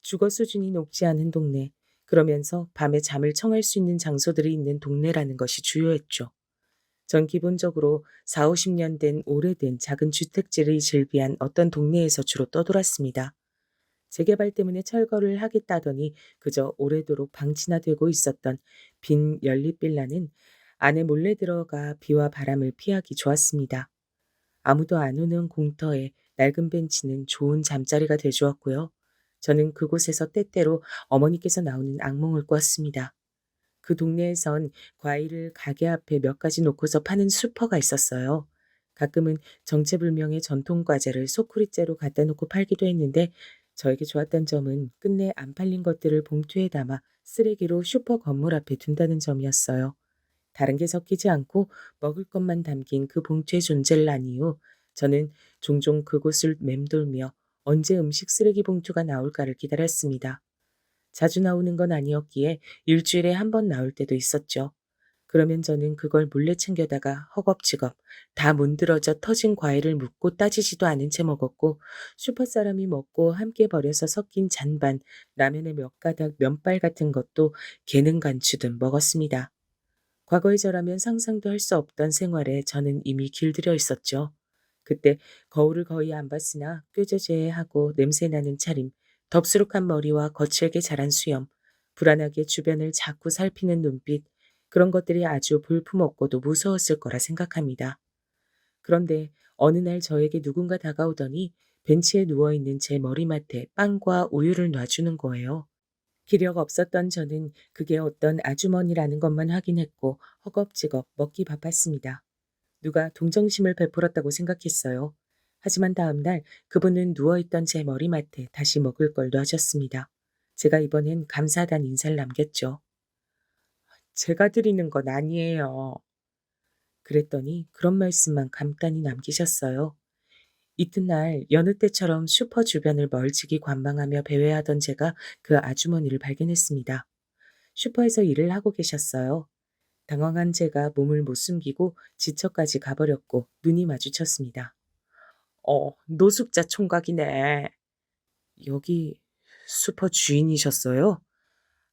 S2: 주거 수준이 높지 않은 동네, 그러면서 밤에 잠을 청할 수 있는 장소들이 있는 동네라는 것이 주요했죠. 전 기본적으로 4, 50년 된 오래된 작은 주택지를 즐비한 어떤 동네에서 주로 떠돌았습니다. 재개발 때문에 철거를 하겠다더니 그저 오래도록 방치나 되고 있었던 빈 연립빌라는 안에 몰래 들어가 비와 바람을 피하기 좋았습니다. 아무도 안 오는 공터에 낡은 벤치는 좋은 잠자리가 되주었고요. 저는 그곳에서 때때로 어머니께서 나오는 악몽을 꿨습니다. 그 동네에선 과일을 가게 앞에 몇 가지 놓고서 파는 슈퍼가 있었어요. 가끔은 정체불명의 전통 과자를 소쿠리째로 갖다 놓고 팔기도 했는데 저에게 좋았던 점은 끝내 안 팔린 것들을 봉투에 담아 쓰레기로 슈퍼 건물 앞에 둔다는 점이었어요. 다른 게 섞이지 않고 먹을 것만 담긴 그 봉투의 존재를 안 이후 저는 종종 그곳을 맴돌며 언제 음식 쓰레기 봉투가 나올까를 기다렸습니다. 자주 나오는 건 아니었기에 일주일에 한 번 나올 때도 있었죠. 그러면 저는 그걸 몰래 챙겨다가 허겁지겁 다 문드러져 터진 과일을 묻고 따지지도 않은 채 먹었고 슈퍼 사람이 먹고 함께 버려서 섞인 잔반, 라면의 몇 가닥 면발 같은 것도 개는 간추듯 먹었습니다. 과거의 저라면 상상도 할 수 없던 생활에 저는 이미 길들여 있었죠. 그때 거울을 거의 안 봤으나 꾀죄죄하고 냄새나는 차림, 덥수룩한 머리와 거칠게 자란 수염, 불안하게 주변을 자꾸 살피는 눈빛, 그런 것들이 아주 볼품없고도 무서웠을 거라 생각합니다. 그런데 어느 날 저에게 누군가 다가오더니 벤치에 누워있는 제 머리맡에 빵과 우유를 놔주는 거예요. 기력 없었던 저는 그게 어떤 아주머니라는 것만 확인했고 허겁지겁 먹기 바빴습니다. 누가 동정심을 베풀었다고 생각했어요. 하지만 다음 날 그분은 누워있던 제 머리맡에 다시 먹을 걸 놔줬습니다. 제가 이번엔 감사하다는 인사를 남겼죠. 제가 드리는 건 아니에요. 그랬더니 그런 말씀만 간단히 남기셨어요. 이튿날 여느 때처럼 슈퍼 주변을 멀찍이 관망하며 배회하던 제가 그 아주머니를 발견했습니다. 슈퍼에서 일을 하고 계셨어요. 당황한 제가 몸을 못 숨기고 지처까지 가버렸고 눈이 마주쳤습니다. 노숙자 총각이네. 여기 슈퍼 주인이셨어요?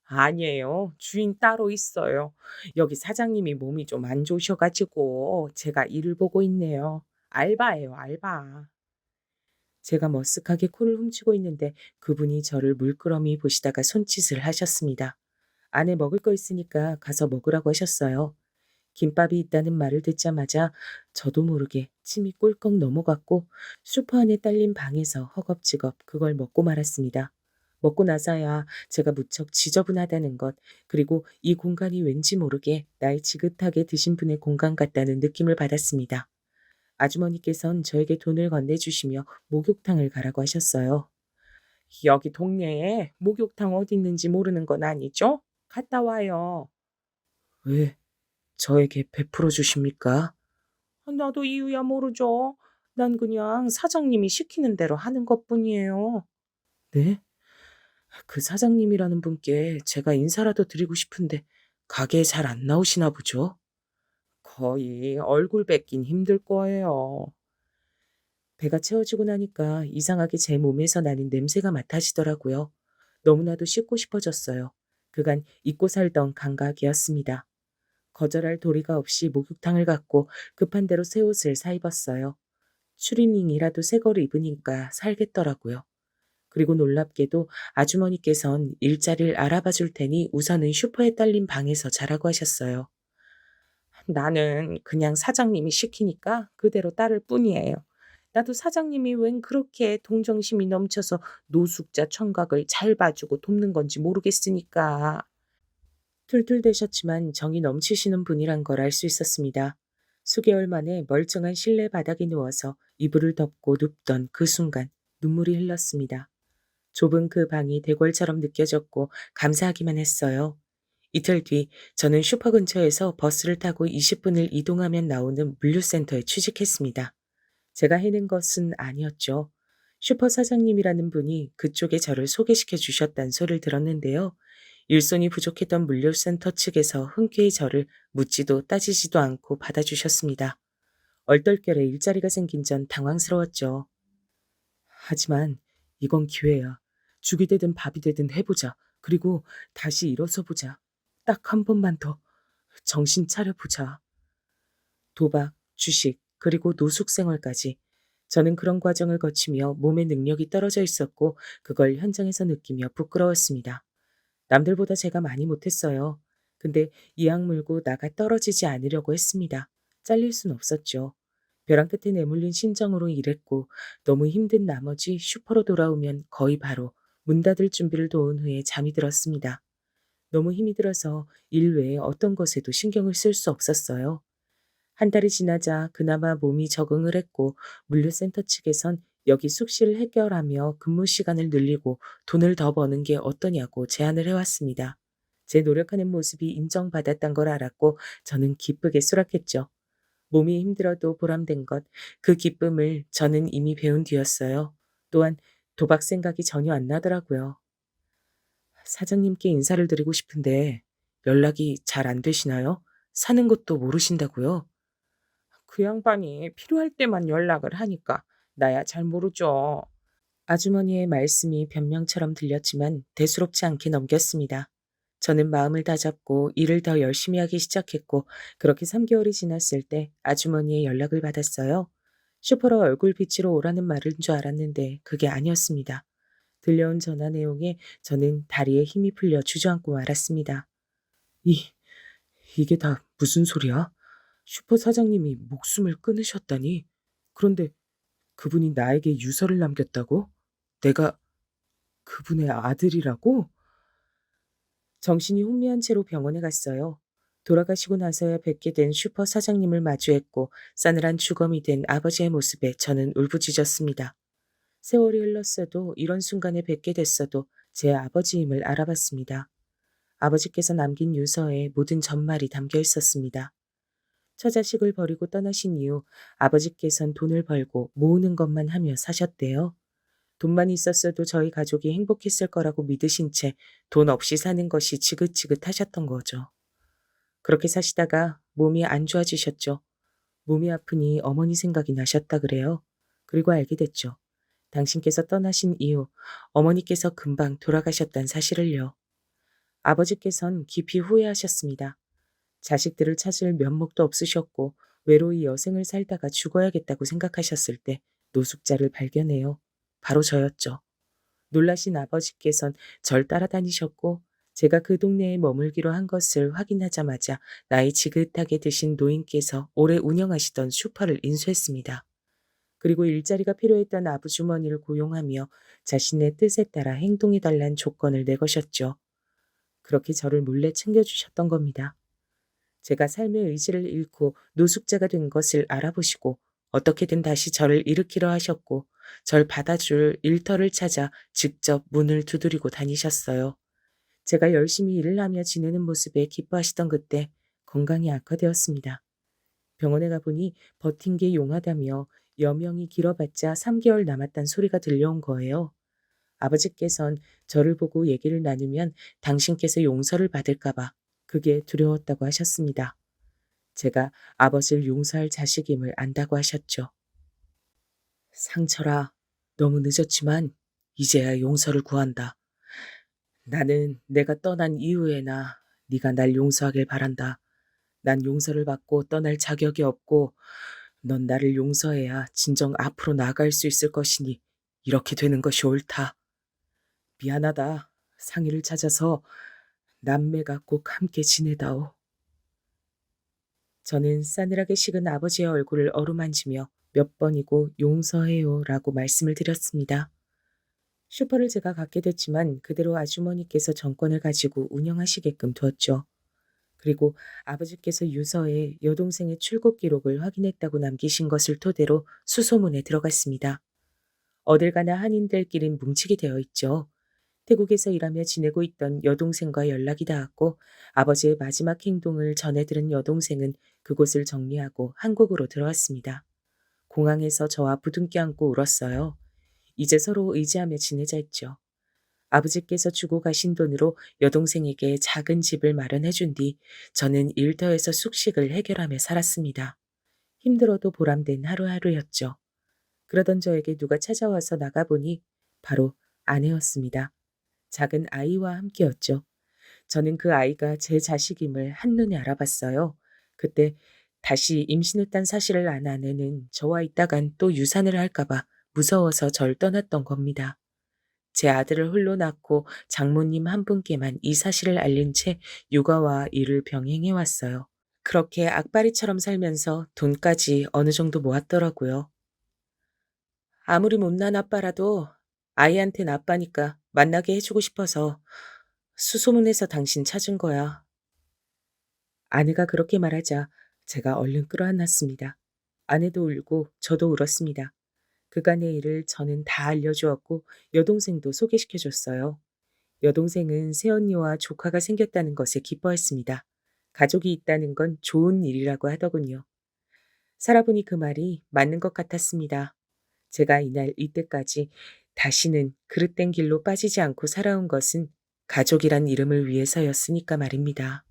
S2: 아니에요. 주인 따로 있어요. 여기 사장님이 몸이 좀 안 좋으셔가지고 제가 일을 보고 있네요. 알바예요, 알바. 제가 머쓱하게 코를 훔치고 있는데 그분이 저를 물끄러미 보시다가 손짓을 하셨습니다. 안에 먹을 거 있으니까 가서 먹으라고 하셨어요. 김밥이 있다는 말을 듣자마자 저도 모르게 침이 꿀꺽 넘어갔고 슈퍼 안에 딸린 방에서 허겁지겁 그걸 먹고 말았습니다. 먹고 나서야 제가 무척 지저분하다는 것, 그리고 이 공간이 왠지 모르게 나의 지긋하게 드신 분의 공간 같다는 느낌을 받았습니다. 아주머니께선 저에게 돈을 건네주시며 목욕탕을 가라고 하셨어요. 여기 동네에 목욕탕 어디 있는지 모르는 건 아니죠? 갔다 와요. 왜 저에게 베풀어 주십니까? 나도 이유야 모르죠. 난 그냥 사장님이 시키는 대로 하는 것뿐이에요. 네? 그 사장님이라는 분께 제가 인사라도 드리고 싶은데 가게에 잘 안 나오시나 보죠? 거의 얼굴 뵙긴 힘들 거예요. 배가 채워지고 나니까 이상하게 제 몸에서 나는 냄새가 맡아지더라고요. 너무나도 씻고 싶어졌어요. 그간 잊고 살던 감각이었습니다. 거절할 도리가 없이 목욕탕을 갔고 급한 대로 새 옷을 사입었어요. 추리닝이라도 새 거를 입으니까 살겠더라고요. 그리고 놀랍게도 아주머니께선 일자리를 알아봐 줄 테니 우선은 슈퍼에 딸린 방에서 자라고 하셨어요. 나는 그냥 사장님이 시키니까 그대로 따를 뿐이에요. 나도 사장님이 웬 그렇게 동정심이 넘쳐서 노숙자 청각을 잘 봐주고 돕는 건지 모르겠으니까. 툴툴대셨지만 정이 넘치시는 분이란 걸 알 수 있었습니다. 수개월 만에 멀쩡한 실내 바닥에 누워서 이불을 덮고 눕던 그 순간 눈물이 흘렀습니다. 좁은 그 방이 대궐처럼 느껴졌고 감사하기만 했어요. 이틀 뒤 저는 슈퍼 근처에서 버스를 타고 20분을 이동하면 나오는 물류센터에 취직했습니다. 제가 해낸 것은 아니었죠. 슈퍼 사장님이라는 분이 그쪽에 저를 소개시켜 주셨다는 소리를 들었는데요. 일손이 부족했던 물류센터 측에서 흔쾌히 저를 묻지도 따지지도 않고 받아주셨습니다. 얼떨결에 일자리가 생긴 전 당황스러웠죠. 하지만 이건 기회야. 죽이 되든 밥이 되든 해보자. 그리고 다시 일어서 보자. 딱 한 번만 더 정신 차려보자. 도박, 주식, 그리고 노숙 생활까지. 저는 그런 과정을 거치며 몸의 능력이 떨어져 있었고 그걸 현장에서 느끼며 부끄러웠습니다. 남들보다 제가 많이 못했어요. 근데 이악 물고 나가 떨어지지 않으려고 했습니다. 잘릴 순 없었죠. 벼랑 끝에 내몰린 심정으로 일했고 너무 힘든 나머지 슈퍼로 돌아오면 거의 바로 문 닫을 준비를 도운 후에 잠이 들었습니다. 너무 힘이 들어서 일 외에 어떤 것에도 신경을 쓸 수 없었어요. 한 달이 지나자 그나마 몸이 적응을 했고 물류센터 측에선 여기 숙식을 해결하며 근무 시간을 늘리고 돈을 더 버는 게 어떠냐고 제안을 해왔습니다. 제 노력하는 모습이 인정받았단 걸 알았고 저는 기쁘게 수락했죠. 몸이 힘들어도 보람된 것, 그 기쁨을 저는 이미 배운 뒤였어요. 또한 도박 생각이 전혀 안 나더라고요. 사장님께 인사를 드리고 싶은데 연락이 잘 안 되시나요? 사는 것도 모르신다고요? 그 양반이 필요할 때만 연락을 하니까 나야 잘 모르죠. 아주머니의 말씀이 변명처럼 들렸지만 대수롭지 않게 넘겼습니다. 저는 마음을 다잡고 일을 더 열심히 하기 시작했고 그렇게 3개월이 지났을 때 아주머니의 연락을 받았어요. 슈퍼로 얼굴 비치러 오라는 말인 줄 알았는데 그게 아니었습니다. 들려온 전화 내용에 저는 다리에 힘이 풀려 주저앉고 말았습니다. 이, 이게 다 무슨 소리야? 슈퍼 사장님이 목숨을 끊으셨다니? 그런데 그분이 나에게 유서를 남겼다고? 내가 그분의 아들이라고? 정신이 혼미한 채로 병원에 갔어요. 돌아가시고 나서야 뵙게 된 슈퍼 사장님을 마주했고 싸늘한 주검이 된 아버지의 모습에 저는 울부짖었습니다. 세월이 흘렀어도 이런 순간에 뵙게 됐어도 제 아버지임을 알아봤습니다. 아버지께서 남긴 유서에 모든 전말이 담겨 있었습니다. 처자식을 버리고 떠나신 이후 아버지께선 돈을 벌고 모으는 것만 하며 사셨대요. 돈만 있었어도 저희 가족이 행복했을 거라고 믿으신 채 돈 없이 사는 것이 지긋지긋하셨던 거죠. 그렇게 사시다가 몸이 안 좋아지셨죠. 몸이 아프니 어머니 생각이 나셨다 그래요. 그리고 알게 됐죠. 당신께서 떠나신 이후 어머니께서 금방 돌아가셨단 사실을요. 아버지께선 깊이 후회하셨습니다. 자식들을 찾을 면목도 없으셨고 외로이 여생을 살다가 죽어야겠다고 생각하셨을 때 노숙자를 발견해요. 바로 저였죠. 놀라신 아버지께선 절 따라다니셨고 제가 그 동네에 머물기로 한 것을 확인하자마자 나이 지긋하게 드신 노인께서 오래 운영하시던 슈퍼를 인수했습니다. 그리고 일자리가 필요했던 아부주머니를 고용하며 자신의 뜻에 따라 행동해달란 조건을 내거셨죠. 그렇게 저를 몰래 챙겨주셨던 겁니다. 제가 삶의 의지를 잃고 노숙자가 된 것을 알아보시고 어떻게든 다시 저를 일으키려 하셨고 절 받아줄 일터를 찾아 직접 문을 두드리고 다니셨어요. 제가 열심히 일을 하며 지내는 모습에 기뻐하시던 그때 건강이 악화되었습니다. 병원에 가보니 버틴 게 용하다며 여명이 길어봤자 3개월 남았단 소리가 들려온 거예요. 아버지께선 저를 보고 얘기를 나누면 당신께서 용서를 받을까봐 그게 두려웠다고 하셨습니다. 제가 아버지를 용서할 자식임을 안다고 하셨죠. 상철아, 너무 늦었지만 이제야 용서를 구한다. 나는 내가 떠난 이후에나 네가 날 용서하길 바란다. 난 용서를 받고 떠날 자격이 없고 넌 나를 용서해야 진정 앞으로 나아갈 수 있을 것이니 이렇게 되는 것이 옳다. 미안하다. 상의를 찾아서 남매가 꼭 함께 지내다오. 저는 싸늘하게 식은 아버지의 얼굴을 어루만지며 몇 번이고 용서해요 라고 말씀을 드렸습니다. 슈퍼를 제가 갖게 됐지만 그대로 아주머니께서 정권을 가지고 운영하시게끔 두었죠. 그리고 아버지께서 유서에 여동생의 출국 기록을 확인했다고 남기신 것을 토대로 수소문에 들어갔습니다. 어딜 가나 한인들끼린 뭉치게 되어 있죠. 태국에서 일하며 지내고 있던 여동생과 연락이 닿았고 아버지의 마지막 행동을 전해 들은 여동생은 그곳을 정리하고 한국으로 들어왔습니다. 공항에서 저와 부둥켜 안고 울었어요. 이제 서로 의지하며 지내자 했죠. 아버지께서 주고 가신 돈으로 여동생에게 작은 집을 마련해 준 뒤 저는 일터에서 숙식을 해결하며 살았습니다. 힘들어도 보람된 하루하루였죠. 그러던 저에게 누가 찾아와서 나가보니 바로 아내였습니다. 작은 아이와 함께였죠. 저는 그 아이가 제 자식임을 한눈에 알아봤어요. 그때 다시 임신했단 사실을 안 아내는 저와 있다간 또 유산을 할까봐 무서워서 절 떠났던 겁니다. 제 아들을 홀로 낳고 장모님 한 분께만 이 사실을 알린 채 육아와 일을 병행해 왔어요. 그렇게 악바리처럼 살면서 돈까지 어느 정도 모았더라고요. 아무리 못난 아빠라도 아이한텐 아빠니까 만나게 해주고 싶어서 수소문해서 당신 찾은 거야. 아내가 그렇게 말하자 제가 얼른 끌어안았습니다. 아내도 울고 저도 울었습니다. 그간의 일을 저는 다 알려주었고 여동생도 소개시켜줬어요. 여동생은 새언니와 조카가 생겼다는 것에 기뻐했습니다. 가족이 있다는 건 좋은 일이라고 하더군요. 살아보니 그 말이 맞는 것 같았습니다. 제가 이날 이때까지 다시는 그릇된 길로 빠지지 않고 살아온 것은 가족이란 이름을 위해서였으니까 말입니다.